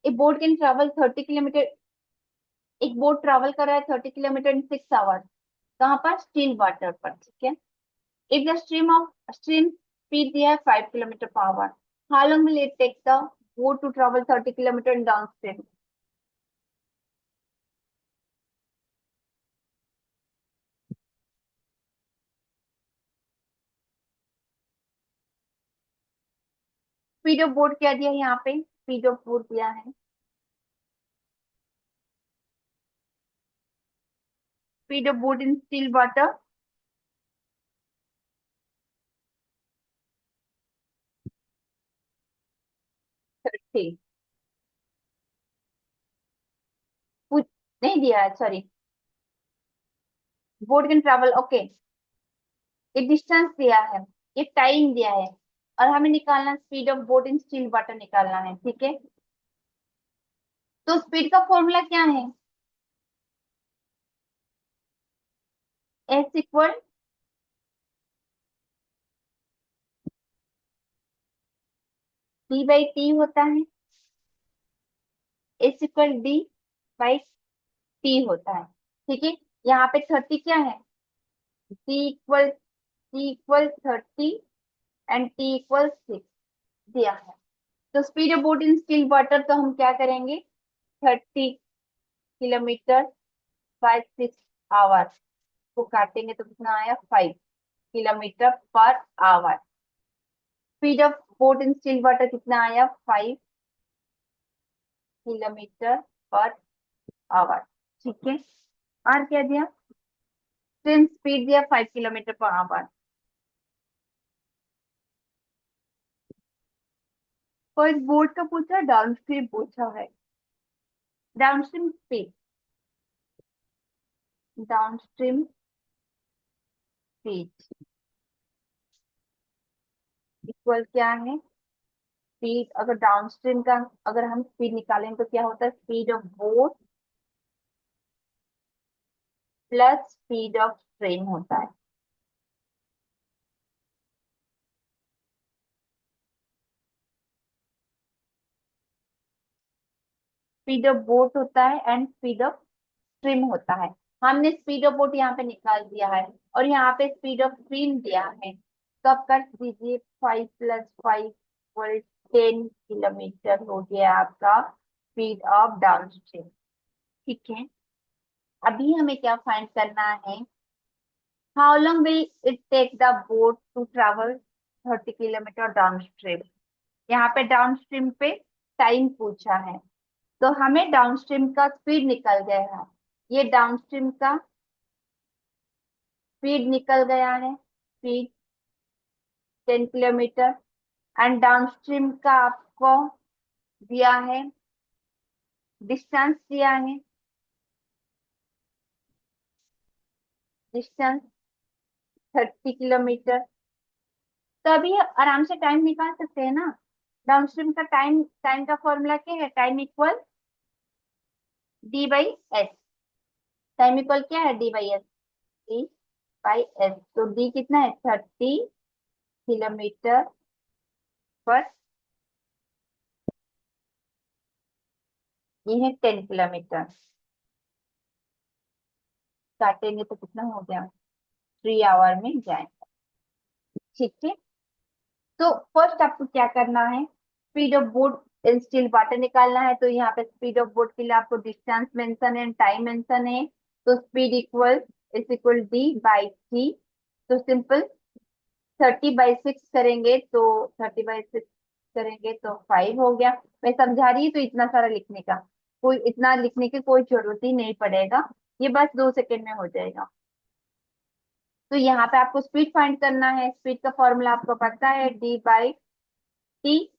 ए बोट कैन ट्रेवल 30 किलोमीटर, एक बोट ट्रेवल कर रहा है 30 किलोमीटर इन 6 आवर्स, कहाँ पर, स्टील वाटर पर, ठीक है। इफ द स्ट्रीम स्पीड दिया है 5 km/h, how long will it take the boat to travel 30 kilometre in downstream. Speed of boat क्या दिया है यहाँ पे, स्पीड ऑफ बोट दिया है, speed of boat in still water, 30। कुछ नहीं दिया है, sorry, boat can travel, okay, एक डिस्टेंस दिया है, एक टाइम दिया है, और हमें निकालना speed of boat in still water निकालना है, ठीक है। तो स्पीड का फॉर्मूला क्या है, एस इक्वल D/T होता है, एस इक्वल D/T होता है, ठीक है। यहाँ पे 30 क्या है, T equal 30 and T equal 6 दिया है। तो speed of boat in still water, तो हम क्या करेंगे, 30 km/6 को काटेंगे तो कितना आया, 5 km/h। Speed of boat in still water कितना आया, 5 km/h, ठीक है। और क्या दिया, स्ट्रीम स्पीड दिया 5 km/h। और इस बोट का पूछा, डाउन स्ट्रीम पूछा है, down stream speed, down stream speed equal क्या है, स्पीड, अगर डाउनस्ट्रीम का अगर हम स्पीड निकालें तो क्या होता है, speed of boat plus speed of train होता है। स्पीड ऑफ बोट होता है एंड स्पीड ऑफ ट्रिम होता है। हमने स्पीड ऑफ बोट यहाँ पे निकाल दिया है, और यहाँ पे स्पीड ऑफ ट्रिम दिया है, तो अब कर दीजिए, 5 + 5 = 10 किलोमीटर हो गया आपका स्पीड ऑफ डाउनस्ट्रीम, ठीक है। अभी हमें क्या फाइंड करना है, how long will it take the boat to travel 30 kilometre downstream. यहाँ पे डाउनस्ट्रीम पे टाइम पूछा है, तो हमें डाउनस्ट्रीम का स्पीड निकल गया है, ये डाउनस्ट्रीम का स्पीड निकल गया है, स्पीड 10 किलोमीटर, एंड डाउनस्ट्रीम का आपको दिया है, डिस्टेंस दिया है, डिस्टेंस 30 किलोमीटर। तो अभी आराम से टाइम निकाल सकते हैं ना। डाउनस्ट्रीम का टाइम, टाइम का फॉर्मूला क्या है? Time equal D/S। Time equal क्या है? D/S। D/S, तो D कितना है? 30 किलोमीटर पर, ये है 10 किलोमीटर। काटेंगे तो कितना हो गया? 3 आवर में जाएंगे। ठीक है। तो फर्स्ट आपको क्या करना है? Speed of boat in still water निकालना है। तो यहाँ पे स्पीड ऑफ बोट के लिए आपको डिस्टेंस मेंशन है, टाइम मेंशन है। तो स्पीड इक्वल D/T। तो सिंपल 30/6 करेंगे तो 30/6 करेंगे तो 5 हो गया। मैं समझा रही हूँ तो इतना सारा लिखने का, कोई इतना लिखने की कोई जरूरत ही नहीं पड़ेगा। ये बस 2 सेकंड में हो जाएगा। तो यहाँ पे आपको स्पीड फाइंड करना है। स्पीड का फॉर्मूला आपको पता है, D/T।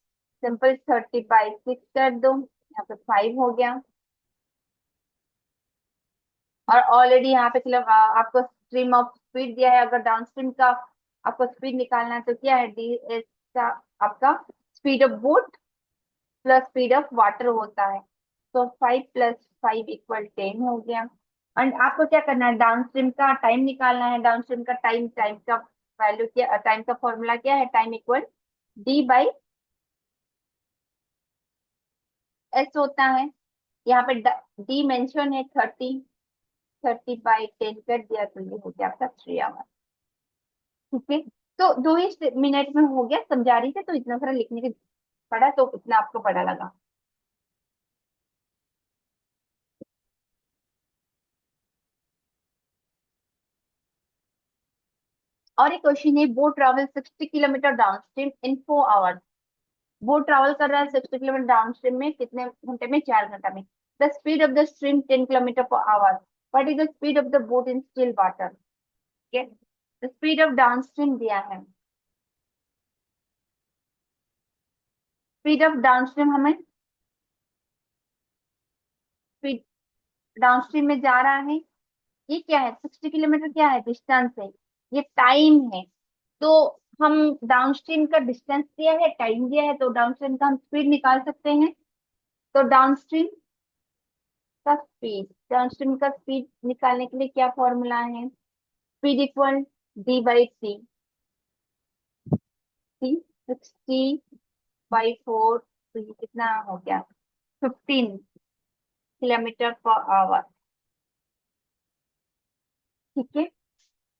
सिंपल 30/6 कर दो, यहाँ पे 5 हो गया। और ऑलरेडी यहाँ पे आपको स्ट्रीम ऑफ स्पीड दिया है। अगर डाउन स्ट्रीम का आपको स्पीड निकालना है तो क्या है? DS का आपका speed of boat plus speed of water होता है। तो 5 + 5 = 10 हो गया। एंड आपको क्या करना है? डाउन स्ट्रीम का टाइम निकालना है। डाउन स्ट्रीम का टाइम, टाइम का वैल्यू क्या, टाइम का फॉर्मूला क्या है? टाइम इक्वल D/S होता है। यहाँ पे D मेंशन है 30, 30/10 कर दिया तो ये हो गया आपका 3 आवर। ठीक है। तो 2 ही मिनट में हो गया। समझा रही थी तो इतना सारा लिखने के पड़ा, तो इतना आपको पड़ा लगा। और एक क्वेश्चन है, boat travel 60 kilometre down stream in 4 hours. Boat travel कर रहा है 60 किलोमीटर डाउन स्ट्रीम में, कितने घंटे में? 4 घंटा में। The speed of the stream 10 kilometre per our. What is the speed of the boat in still water? ठीक है। The speed of down stream दिया है। स्पीड ऑफ डाउन स्ट्रीम हमें, स्पीड डाउनस्ट्रीम में जा रहा है। ये क्या है? 60 किलोमीटर क्या है? डिस्टेंस है। ये टाइम है। तो हम डाउनस्ट्रीम का डिस्टेंस दिया है, टाइम दिया है, तो डाउनस्ट्रीम का हम स्पीड निकाल सकते हैं। तो डाउनस्ट्रीम का स्पीड निकालने के लिए क्या फॉर्मूला है? Speed equal D/T। टी 60/4, तो ये कितना हो गया? 15 किलोमीटर पर आवर। ठीक है।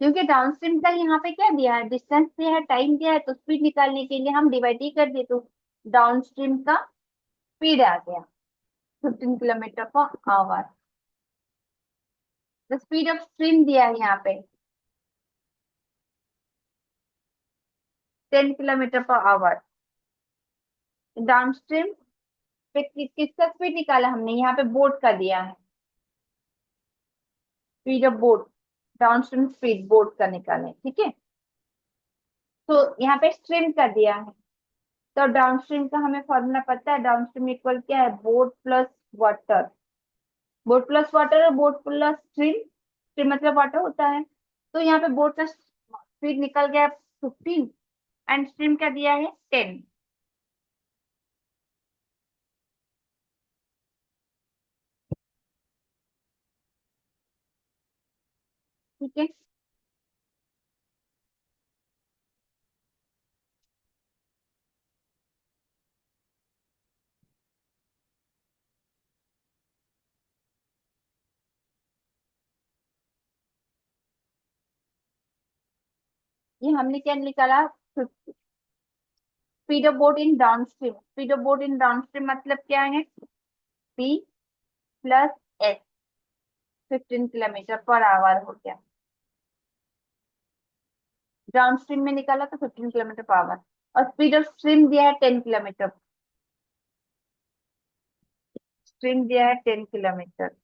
क्योंकि डाउनस्ट्रीम का यहाँ पे क्या दिया है? डिस्टेंस दिया है, टाइम दिया है, तो स्पीड निकालने के लिए हम डिवाइड ही कर दिए, तो डाउनस्ट्रीम का स्पीड आ गया 15 kilometre per our. The speed of stream दिया है यहाँ पे 10 किलोमीटर पर आवर। डाउनस्ट्रीम पे किसका स्पीड निकाला हमने? यहाँ पे बोट का दिया है, speed of boat, downstream speed boat का निकाले। ठीक है। तो यहाँ पे स्ट्रीम का दिया है, तो डाउनस्ट्रीम का हमें फॉर्मूला पता है। डाउनस्ट्रीम इक्वल क्या है? Boat plus water. Boat plus water और बोट प्लस स्ट्रीम, स्ट्रीम मतलब वाटर होता है। तो यहाँ पे बोट का स्पीड निकल गया 15, एंड स्ट्रीम का दिया है 10। ठीक है। ये हमने क्या निकाला? Speed of boat in downstream. Speed of boat in downstream मतलब क्या है? P+S, 15 किलोमीटर पर आवर हो गया। डाउनस्ट्रीम में निकाला तो 15 किलोमीटर पर आवर। और स्पीड ऑफ स्ट्रीम दिया है 10 किलोमीटर। स्ट्रीम दिया है 10 किलोमीटर।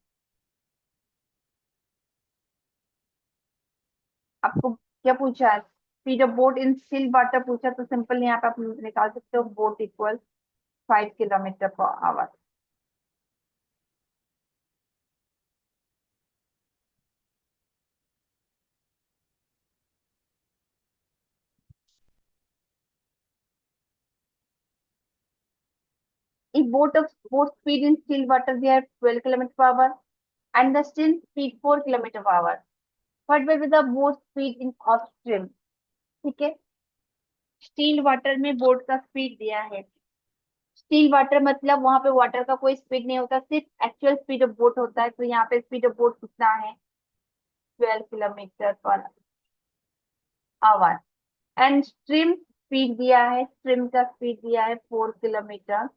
आपको क्या पूछा है? Speed of boat in still water पूछा तो सिंपल यहाँ पे आप निकाल सकते हो, boat equal 5 kilometre per our. If boat speed in still water they are 12 kilometer per hour and the still speed 4 kilometer per hour. What will be the boat speed in off stream? ठीक है, still water में boat का speed दिया है। Still water मतलब वहां पे water का कोई स्पीड नहीं होता, सिर्फ एक्चुअल स्पीड ऑफ बोट होता है। तो यहाँ पे स्पीड ऑफ बोट कितना है, 12 kilometre per hour. And stream speed दिया है, स्ट्रीम का स्पीड दिया है 4 किलोमीटर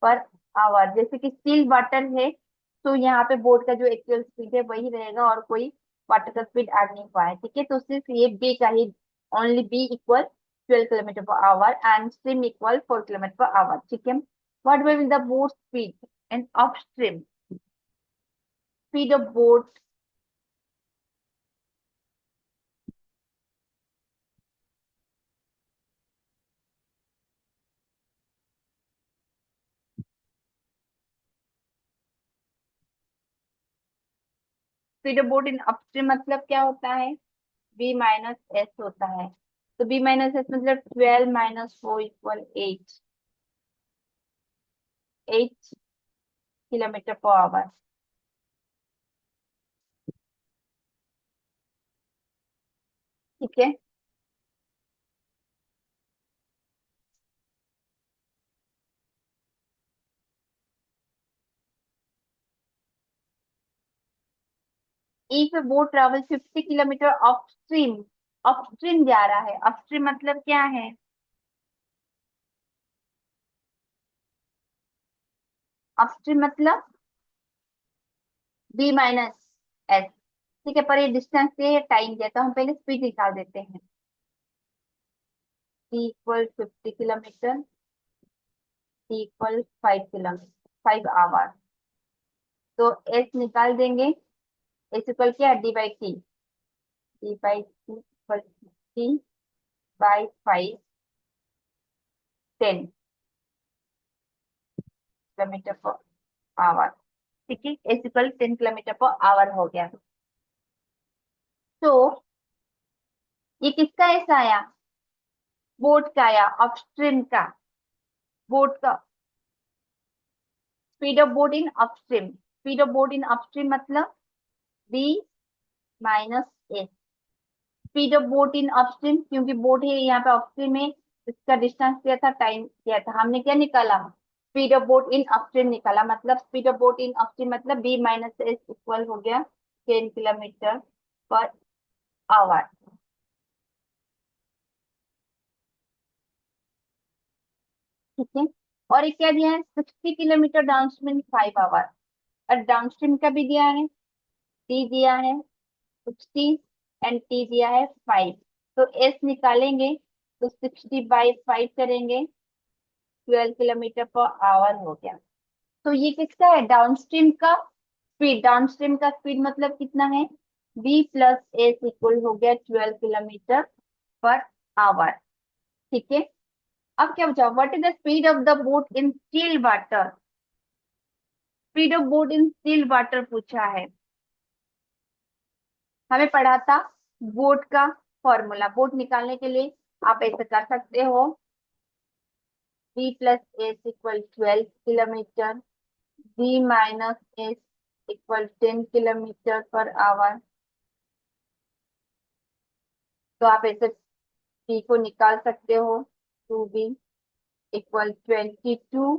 पर आवर। जैसे कि स्टील वाटर है तो यहाँ पे बोट का जो एक्चुअल स्पीड है वही रहेगा और कोई वाटर का स्पीड ऐड नहीं हुआ है। ठीक है, तो सिर्फ ये बी चाहिए, only B equal 12 kilometre per hour and stream equal 4 kilometre per hour. ठीक है, what will be the boat speed and upstream? Speed of boat, speed of boat in upstream मतलब क्या होता है, बी माइनस एस होता है। तो B minus S मतलब 12 - 4 इक्वल 8, 8 किलोमीटर पर आवर। ठीक है, if boat travel 50 kilometre upstream, upstream जा रहा है, अपस्ट्रीम मतलब क्या है, अपस्ट्रीम मतलब बी माइनस एस। ठीक है, पर ये डिस्टेंस ये है, टाइम दिया, तो हम पहले स्पीड निकाल देते हैं। T equal 50 kilometre, T equal 5 kilometre, 5 hour. तो एस निकाल देंगे, एस इक्वल क्या, D by T, D by T equal T by 5, 10 kilometre per hour. ठीक है, S equal 10 kilometre per hour हो गया। तो ये किसका एस आया, बोट का आया, अपस्ट्रीम का। बोट का speed of boat in upstream, speed of boat in upstream मतलब B minus S. Speed of boat in upstream क्योंकि बोट है यहाँ पे अपस्ट्रीम में, इसका डिस्टेंस दिया था, टाइम दिया था, हमने क्या निकाला, speed of boat in upstream निकाला। मतलब speed of boat in upstream मतलब बी माइनस एस इक्वल हो गया 10 किलोमीटर पर आवर। ठीक है, और ये क्या दिया है, 60 किलोमीटर डाउनस्ट्रीम 5 आवर। और डाउनस्ट्रीम का भी दिया है, टी दिया है 60 एंड टी दिया है 5। तो एस निकालेंगे तो 60/5 करेंगे, 12 किलोमीटर पर आवर हो गया। तो ये किसका है, डाउनस्ट्रीम का स्पीड। डाउनस्ट्रीम का स्पीड मतलब कितना है, बी प्लस एस इक्वल हो गया 12 किलोमीटर पर आवर। ठीक है, अब क्या बचा, what is the speed of the boat in still water? Speed of boat in still water पूछा है, हमें पढ़ा था बोट का फॉर्मूला। बोट निकालने के लिए आप ऐसे कर सकते हो, B plus S equal 12 kilometre, B minus S equal 10 kilometre per hour. तो आप ऐसे बी को निकाल सकते हो, 2b equal 22,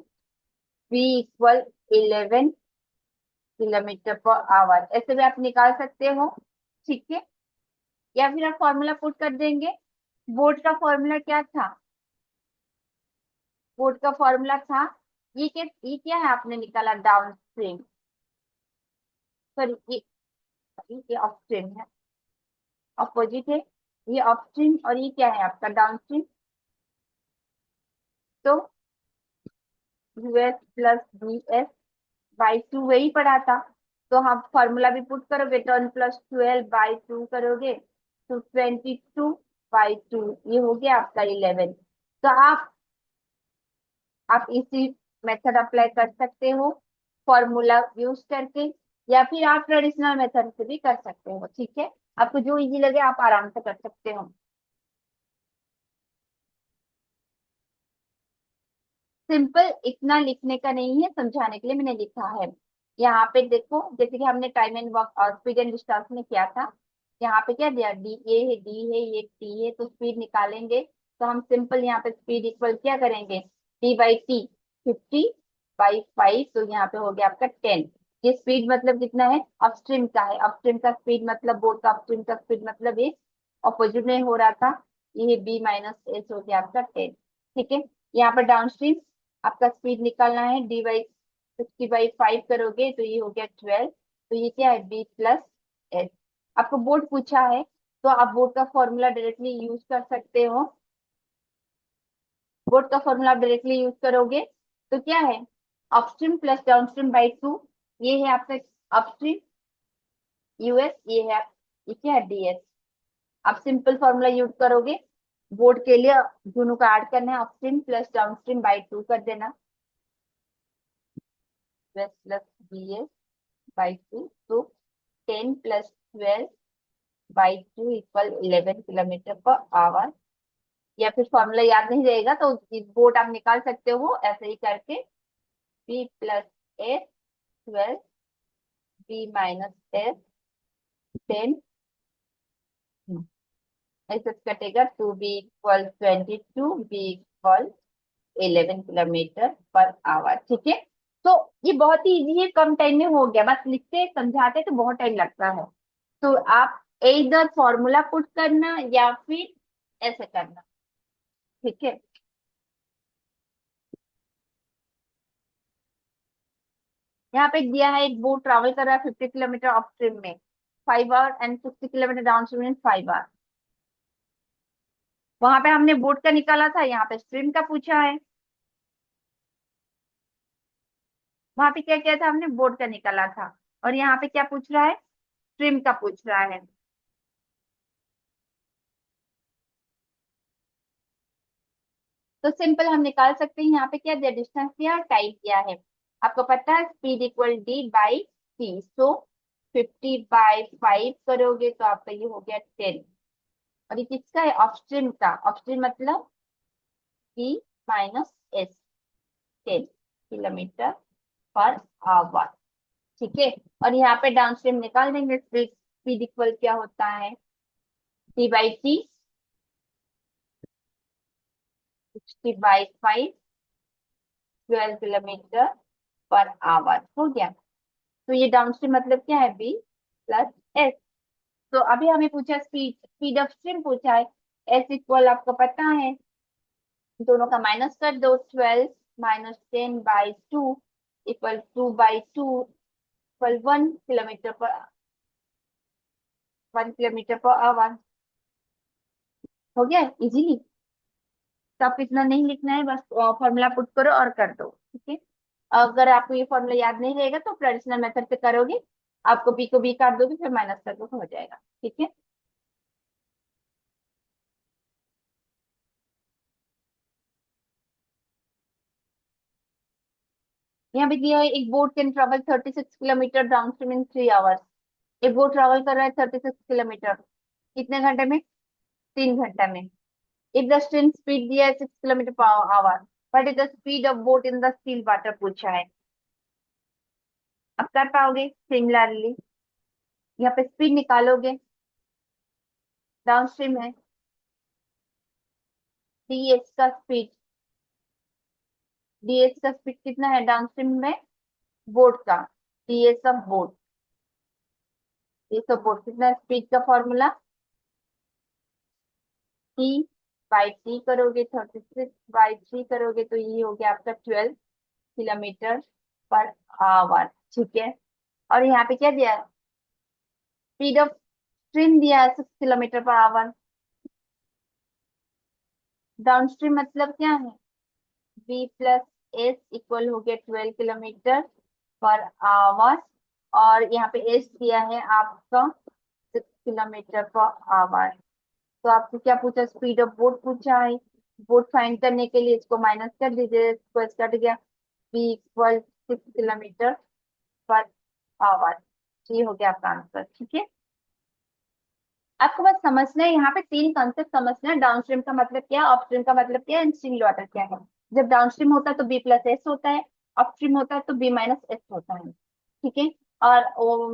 B equal 11 kilometre per hour, ऐसे भी आप निकाल सकते हो। ठीक है, या फिर आप फॉर्मूला पुट कर देंगे। बोट का फॉर्मूला क्या था, बोट का फॉर्मूला था, ये क्या है आपने निकाला, डाउन स्ट्रीम, सॉरी ये अपस्ट्रीम है, अपोजिट है, ये अपस्ट्रीम और ये क्या है आपका डाउन स्ट्रीम। तो US plus B S by 2 वही पड़ा था। तो हम फॉर्मूला भी पुट करोगे तो 1 + 12/2 करोगे तो 22 बाई 2, ये हो गया आपका 11। तो आप इसी मेथड अप्लाई कर सकते हो फॉर्मूला यूज करके, या फिर आप ट्रेडिशनल मेथड से भी कर सकते हो। ठीक है, आपको जो इजी लगे आप आराम से कर सकते हो। सिंपल इतना लिखने का नहीं है, समझाने के लिए मैंने लिखा है। यहाँ पे देखो, जैसे कि हमने टाइम एंड वर्क और स्पीड एंड डिस्टेंस में किया था, यहाँ पे क्या दिया, डी ए है, डी है, ये टी है, तो स्पीड निकालेंगे। तो हम सिंपल यहाँ पे स्पीड इक्वल क्या करेंगे, डी/टी, 50/5, तो यहाँ पे हो गया आपका 10। ये स्पीड मतलब कितना है, अपस्ट्रीम का है। अपस्ट्रीम का स्पीड मतलब बोट का अपस्ट्रीम का स्पीड मतलब ये ऑपोजिट में हो रहा था, ये B-S हो गया आपका 10। ठीक है, यहाँ पर डाउनस्ट्रीम आपका स्पीड निकालना है, डी/50/5 करोगे तो ये हो गया 12। तो ये क्या है, B+S। आपको बोट पूछा है तो आप बोट का फॉर्मूला डायरेक्टली यूज कर सकते हो। बोट का फॉर्मूला आप डायरेक्टली यूज करोगे तो क्या है, अपस्ट्रीम प्लस डाउनस्ट्रीम/2, ये है आपका अपस्ट्रीम US, ये क्या है, DS। आप सिंपल फॉर्मूला यूज करोगे, बोट के लिए दोनों का ऐड करना है, अपस्ट्रीम प्लस डाउनस्ट्रीम/2 कर देना, US प्लस BS/2, तो 10+12/2 इक्वल 11 km/h। या फिर फॉर्मूला याद नहीं रहेगा तो बोर्ड आप निकाल सकते हो ऐसे ही करके, B+A 12, B-S 10, ऐसे कटेगा, 2B = 22, B = 11 km/h। ठीक है, तो ये बहुत ही इजी है, कम टाइम में हो गया, बस लिखते समझाते तो बहुत टाइम लगता है। तो आप इधर फॉर्मूला पुट करना या फिर ऐसे करना। ठीक है, यहाँ पे दिया है एक बोट ट्रैवल कर रहा है 50 km अप स्ट्रीम में 5 our and 60 km down stream में 5 आवर। वहां पे हमने बोट का निकाला था, यहाँ पे स्ट्रीम का पूछा है। वहां पे क्या किया था, हमने बोट का निकाला था, और यहाँ पे क्या पूछ रहा है, स्ट्रीम का पूछ रहा है। तो सिंपल हम निकाल सकते हैं, यहाँ पे क्या दिया, डिस्टेंस दिया, टाइम दिया है। आपको पता है स्पीड इक्वल D/T, सो 50/5 करोगे तो आपका ये हो गया 10। और ये किसका है, अपस्ट्रीम का। अपस्ट्रीम मतलब B-S, 10 km/h। ठीक है, और यहाँ पे डाउनस्ट्रीम निकाल देंगे, स्पीड स्पीड इक्वल क्या होता है, D/T 60/5, 12 km/h हो गया। तो ये डाउनस्ट्रीम मतलब क्या है, B+S। तो अभी हमें पूछा स्पीड, स्पीड ऑफ स्ट्रीम पूछा है। S इक्वल आपको पता है, दोनों का माइनस कर दो, 12 - 10/2 इक्वल 2/2 इक्वल 1 km/h। हो गया इजीली। तो आपको इतना नहीं लिखना है, बस फॉर्मूला पुट करो और कर दो। ठीक है, अगर आपको ये फॉर्मूला याद नहीं रहेगा तो ट्रेडिशनल मेथड से करोगे, आपको बी को बी काट दोगे फिर माइनस कर दो तो हो जाएगा। ठीक है, यहाँ पे दिया है एक boat can travel 36 km down stream in 3 hours. एक बोट ट्रेवल कर रहा है 36 km, कितने घंटे में, 3 घंटा में। इफ द स्ट्रीम स्पीड दिया है 6 km/h, but is the speed of boat in the still water पूछा है। अब कर पाओगे सिमिलरली, यहाँ पे स्पीड निकालोगे, डाउन स्ट्रीम है, डीएस का स्पीड, डीएस का स्पीड कितना है डाउनस्ट्रीम में, बोट का, DS of boat, DS of boat कितना स्पीड का फॉर्मूला, T/T करोगे, 36/3 करोगे तो ये हो गया आपका 12 km/h। ठीक है, और यहाँ पे क्या दिया है, स्पीड ऑफ स्ट्रीम दिया है 6 km/h। डाउनस्ट्रीम मतलब क्या है, B+S इक्वल हो गया 12 km/h। और यहाँ पे एस दिया है आपका 6 km/h। तो आपसे क्या पूछा, स्पीड ऑफ बोट पूछा है। बोट फाइंड करने के लिए इसको माइनस कर दीजिए, इसको कट गया। B equal 6 kilometre per hour. ये हो गया आपका आंसर, ठीक है। आपको बस समझना है, यहाँ पे तीन कॉन्सेप्ट समझना है। डाउनस्ट्रीम का मतलब क्या है, अपस्ट्रीम का मतलब क्या है, एंड स्टिल वाटर क्या है। जब डाउनस्ट्रीम होता है तो बी प्लस एस होता है, अपस्ट्रीम होता है तो बी माइनस एस होता है, ठीक है। और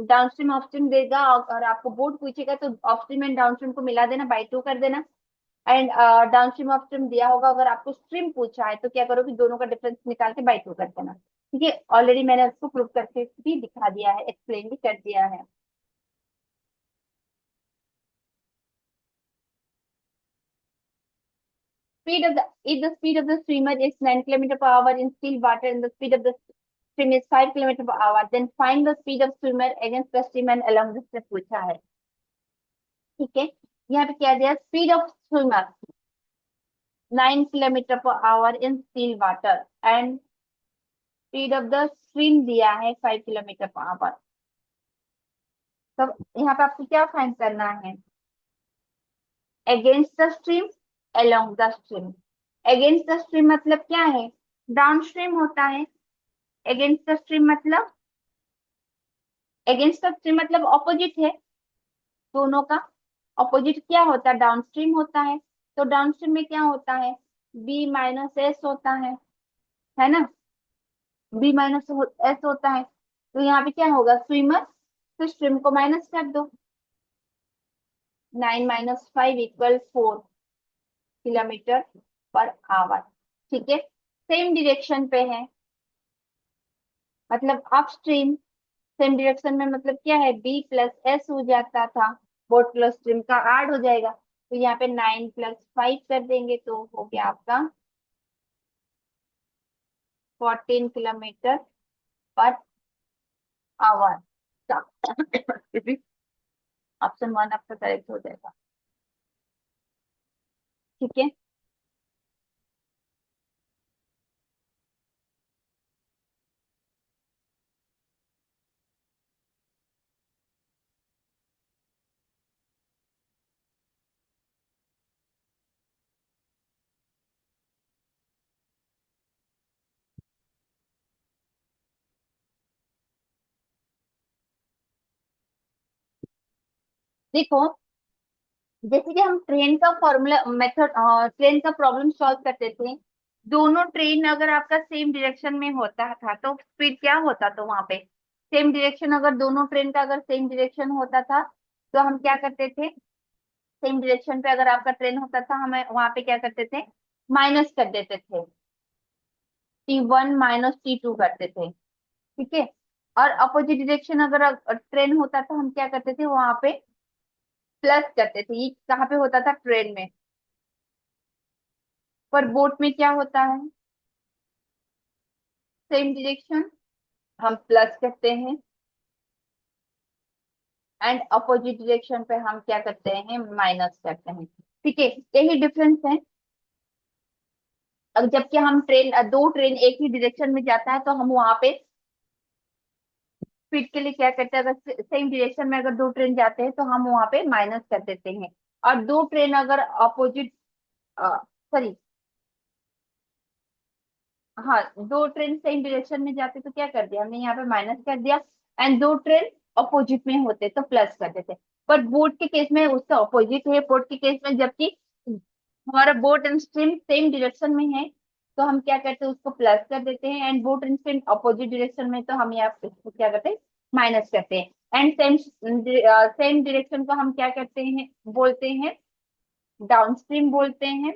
डाउनस्ट्रीम अपस्ट्रीम देगा, और आपको बोर्ड पूछेगा तो अपस्ट्रीम एंड डाउनस्ट्रीम को मिला देना, बाई टू कर देना। एंड डाउनस्ट्रीम अपस्ट्रीम दिया होगा, अगर आपको स्ट्रीम पूछा है तो क्या करो कि दोनों का डिफरेंस निकाल के बाई टू कर देना, ठीक है। ऑलरेडी मैंने उसको प्रूव करके भी दिखा दिया है, एक्सप्लेन भी कर दिया है। Speed of the if the speed of the swimmer is 9 kilometer per hour in still water and the speed of the stream is 5 kilometer per hour, then find the speed of swimmer against the stream and along the से पूछा है, ठीक है। यहाँ पे क्या दिया, speed of swimmer 9 kilometre per our in still water and speed of the stream दिया है 5 किलोमीटर पर आवर। तब यहाँ पे आपको क्या फाइंड करना है, against the stream, along the stream. Against the stream मतलब क्या है, डाउन स्ट्रीम होता है। अगेंस्ट द स्ट्रीम मतलब, अगेंस्ट द स्ट्रीम मतलब ऑपोजिट है, दोनों का ऑपोजिट क्या होता है, डाउनस्ट्रीम होता है। तो डाउनस्ट्रीम में क्या होता है, बी माइनस एस होता है ना। बी माइनस एस होता है, तो यहाँ पे क्या होगा, स्विमर, तो स्ट्रीम को माइनस कर दो। 9 - 5 = 4 किलोमीटर पर आवर, ठीक है। सेम डिरेक्शन पे है, मतलब अप स्ट्रीम। सेम डायरेक्शन में मतलब क्या है, बी प्लस एस हो जाता था, बोट प्लस स्ट्रीम का ऐड हो जाएगा, तो यहाँ पे 9 + 5 कर देंगे तो हो गया आपका 14 kilometre per our. Option one आपका करेक्ट हो जाएगा, ठीक है। देखो, जैसे कि हम ट्रेन का फॉर्मूला मेथड, ट्रेन का प्रॉब्लम सॉल्व करते थे, दोनों ट्रेन अगर आपका सेम डायरेक्शन में होता था तो स्पीड क्या होता, तो वहां पे सेम डायरेक्शन, अगर दोनों ट्रेन का अगर सेम डायरेक्शन होता था तो हम क्या करते थे, सेम डायरेक्शन पे अगर आपका ट्रेन होता था, हमें वहां पे क्या करते थे, माइनस कर देते थे, T1 - T2 करते थे, ठीक है। और अपोजिट डायरेक्शन अगर ट्रेन होता था, हम क्या करते थे वहां पे प्लस करते थे। ये कहाँ पे होता था, ट्रेन में। पर बोट में क्या होता है, सेम डायरेक्शन हम प्लस करते हैं, एंड अपोजिट डायरेक्शन पे हम क्या करते हैं, माइनस करते हैं, ठीक है। यही डिफरेंस है। अब जबकि हम ट्रेन, दो ट्रेन एक ही डायरेक्शन में जाता है तो हम वहां पे स्पीड के लिए क्या करते हैं, अगर सेम डायरेक्शन में अगर दो ट्रेन जाते हैं तो हम वहां पे माइनस कर देते हैं। और दो ट्रेन अगर अपोजिट, सॉरी, हाँ, दो ट्रेन सेम डायरेक्शन में जाते तो क्या कर दिया हमने, यहाँ पे माइनस कर दिया। एंड दो ट्रेन अपोजिट में होते तो प्लस कर देते। पर बोट के केस में उसका अपोजिट है, बोट के केस में जबकि हमारा boat and stream same direction में है तो हम क्या करते हैं, उसको प्लस कर देते हैं। And boat and stream opposite direction में तो हम यहाँ पे इसको क्या करते हैं, माइनस करते हैं। एंड सेम सेम डायरेक्शन को हम क्या करते हैं, बोलते हैं डाउन स्ट्रीम बोलते हैं।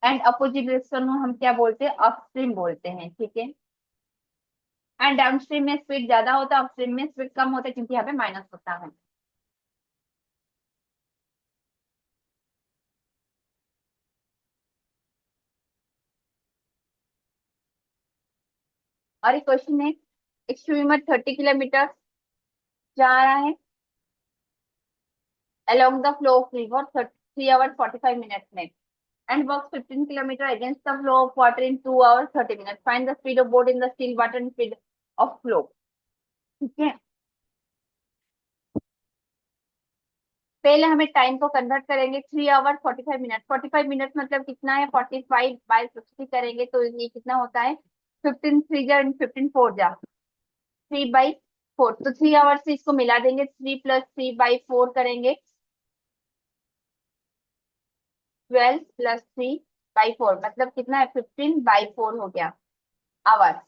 एंड अपोजिट डायरेक्शन में हम क्या बोलते हैं, अपस्ट्रीम बोलते हैं, ठीक है। एंड डाउनस्ट्रीम में स्पीड ज्यादा होता है, अपस्ट्रीम में स्पीड कम होता है, क्योंकि यहाँ पे माइनस होता है। और एक क्वेश्चन है, एक स्विमर 30 किलोमीटर जा रहा है along the flow of river 3 hours 45 minutes में, and walks 15 kilometer against the flow of water in 2 hours 30 minutes. Find the speed of boat in the still water and speed of flow, ठीक है। पहले हमें time को convert करेंगे, 3 our 45 minute. 45 minute मतलब कितना है, 45/60 करेंगे तो ये कितना होता है, 15 3 जा 15 4 जा 3/4। तो 3 आवर से इसको मिला देंगे, 3 + 3/4 करेंगे, 12 + 3/4 मतलब कितना है, 15/4 हो गया आवर।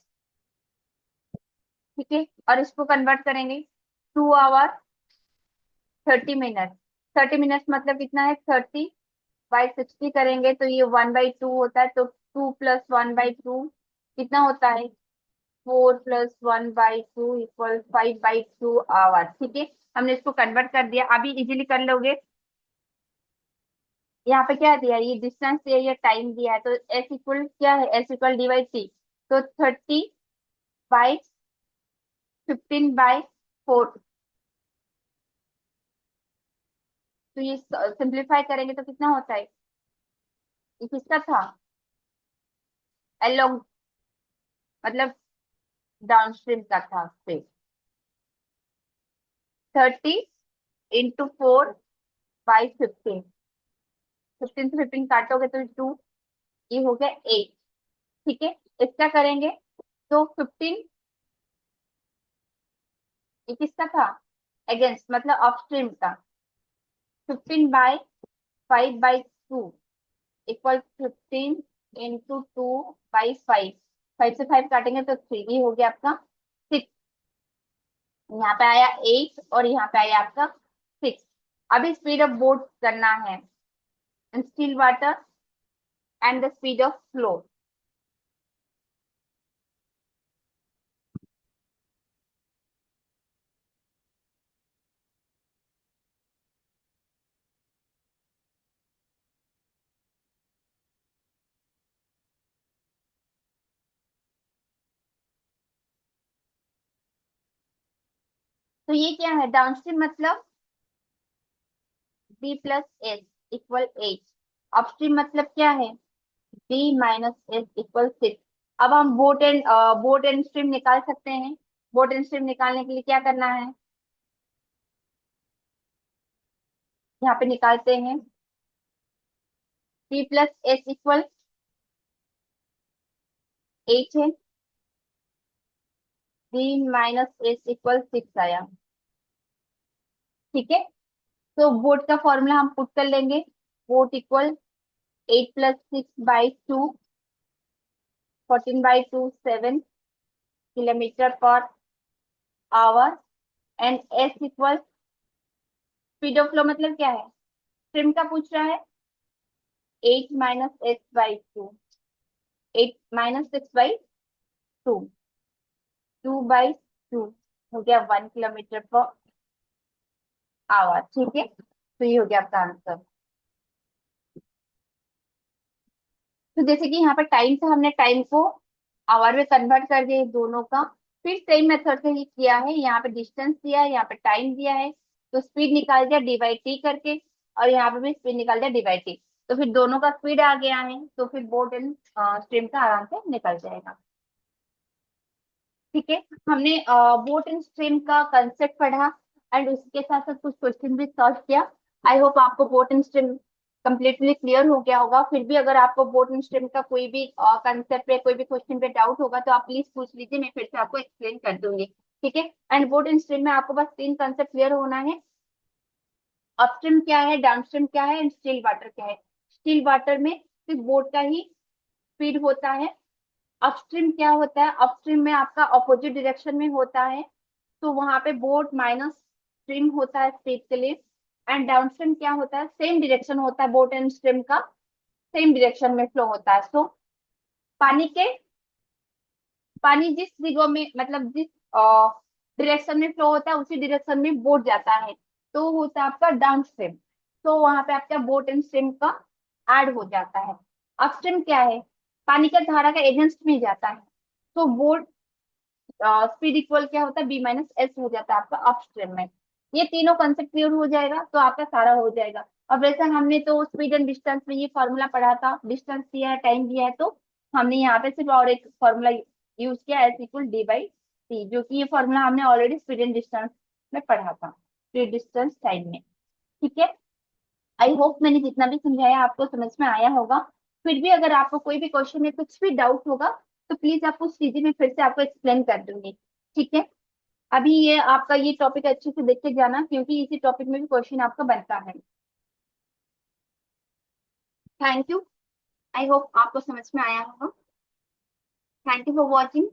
ठीक है, और इसको कन्वर्ट करेंगे, 2 आवर 30 मिनट। 30 मिनट मतलब कितना है, 30/60 करेंगे तो ये 1/2 होता है, तो 2 + 1/2 कितना होता है, 4 + 1/2 = 5/2 आवर। ठीक है, हमने इसको कन्वर्ट कर दिया, अभी इजीली कर लोगे। यहाँ पे क्या दिया है, ये डिस्टेंस दिया है, ये टाइम दिया है, तो एस इक्वल क्या है, S = D/T। तो 30/15/4। तो ये सिंप्लीफाई करेंगे तो कितना होता है, ये किसका था, एलोंग मतलब डाउनस्ट्रीम का था। फिर 30 × 4/15। 15 से 15 काटोगे तो 2, ये हो गया 8। ठीक है, इसका करेंगे तो 15, ये किसका था, अगेंस्ट मतलब अपस्ट्रीम का। 15/5/2 इक्वल 15 × 2/5। 5 से 5 काटेंगे तो 3, ये हो गया आपका 6। यहाँ पे आया 8 और यहाँ पे आया आपका 6। अभी स्पीड ऑफ बोट करना है, still water and the speed of flow. तो ये क्या है, डाउनस्ट्रीम मतलब B + S = 8। अपस्ट्रीम मतलब क्या है, B - S = 6। अब हम बोट एंड स्ट्रीम निकाल सकते हैं। बोट एंड स्ट्रीम निकालने के लिए क्या करना है, यहाँ पे निकालते हैं, B + S = 8 है, B - S = 6 आया। ठीक है, तो बोट का फॉर्मूला हम पुट कर लेंगे, boat equal 8 + 6/2, 14/2 7 km/h। And S equal speed of flow मतलब क्या है, स्ट्रीम का पूछ रहा है, 8 - S/2, 8 - 6/2, 2/2 हो गया 1 km/h। ठीक है, तो ये हो गया आपका आंसर। तो जैसे कि यहाँ पर टाइम से हमने टाइम को आवर में कन्वर्ट कर दिया दोनों का। फिर सेम मेथड से ही किया है, यहाँ पे डिस्टेंस दिया है, यहाँ पे टाइम दिया है, तो स्पीड निकाल दिया D/T करके, और यहाँ पे भी स्पीड निकाल दिया D/T। तो फिर दोनों का स्पीड आ गया है, तो फिर बोट एंड स्ट्रीम का आराम से निकल जाएगा। ठीक है, हमने बोट एंड स्ट्रीम का कंसेप्ट पढ़ा एंड उसके साथ साथ कुछ क्वेश्चन भी सॉल्व किया। आई होप आपको boat and stream completely clear हो गया होगा। फिर भी अगर आपको बोट एंड स्ट्रीम का कोई भी कंसेप्ट पे, कोई भी क्वेश्चन पे डाउट होगा तो आप प्लीज पूछ लीजिए, मैं फिर से आपको एक्सप्लेन कर दूंगी। ठीक है, एंड बोट एंड स्ट्रीम में आपको बस 3 कंसेप्ट क्लियर होना है, अपस्ट्रीम क्या है, डाउनस्ट्रीम क्या है एंड स्टिल वाटर क्या है। स्टिल वाटर में सिर्फ बोट का ही स्पीड होता है। अपस्ट्रीम क्या होता है, अपस्ट्रीम में आपका ऑपोजिट डायरेक्शन में होता है, तो वहां पे बोट माइनस स्ट्रीम होता है स्पीड के लिए। एंड डाउनस्ट्रीम क्या होता है, सेम डायरेक्शन होता है, बोट एंड स्ट्रीम का सेम डायरेक्शन में फ्लो होता है। सो पानी के पानी जिस दिगों में मतलब जिस डायरेक्शन में फ्लो होता है उसी डायरेक्शन में बोट जाता है, तो होता है आपका डाउन स्ट्रीम। तो वहां पे आपका बोट एंड स्ट्रीम का ऐड हो जाता है। अपस्ट्रीम क्या है, पानी का धारा का एगेंस्ट में जाता है, तो बोट स्पीड इक्वल क्या होता है, B - S हो जाता है आपका अपस्ट्रीम में। ये तीनों कंसेप्ट क्लियर हो जाएगा तो आपका सारा हो जाएगा। अब वैसे हमने तो स्पीड एंड डिस्टेंस में ये फॉर्मूला पढ़ा था, डिस्टेंस दिया है, टाइम दिया है, तो हमने यहाँ पे सिर्फ और एक फॉर्मूला यूज किया, S = D/T, जो कि ये फॉर्मूला हमने ऑलरेडी स्पीड एंड डिस्टेंस में पढ़ा था, स्पीड डिस्टेंस टाइम में। ठीक है। आई होप मैंने जितना भी समझाया आपको समझ में आया होगा। फिर भी अगर आपको कोई भी क्वेश्चन में कुछ भी डाउट होगा तो प्लीज आप पूछ लीजिए, मैं फिर से आपको एक्सप्लेन कर दूंगी। ठीक है। अभी ये आपका ये टॉपिक अच्छे से देख के जाना, क्योंकि इसी टॉपिक में भी क्वेश्चन आपका बनता है। Thank you. आई होप आपको समझ में आया होगा। Thank you for watching.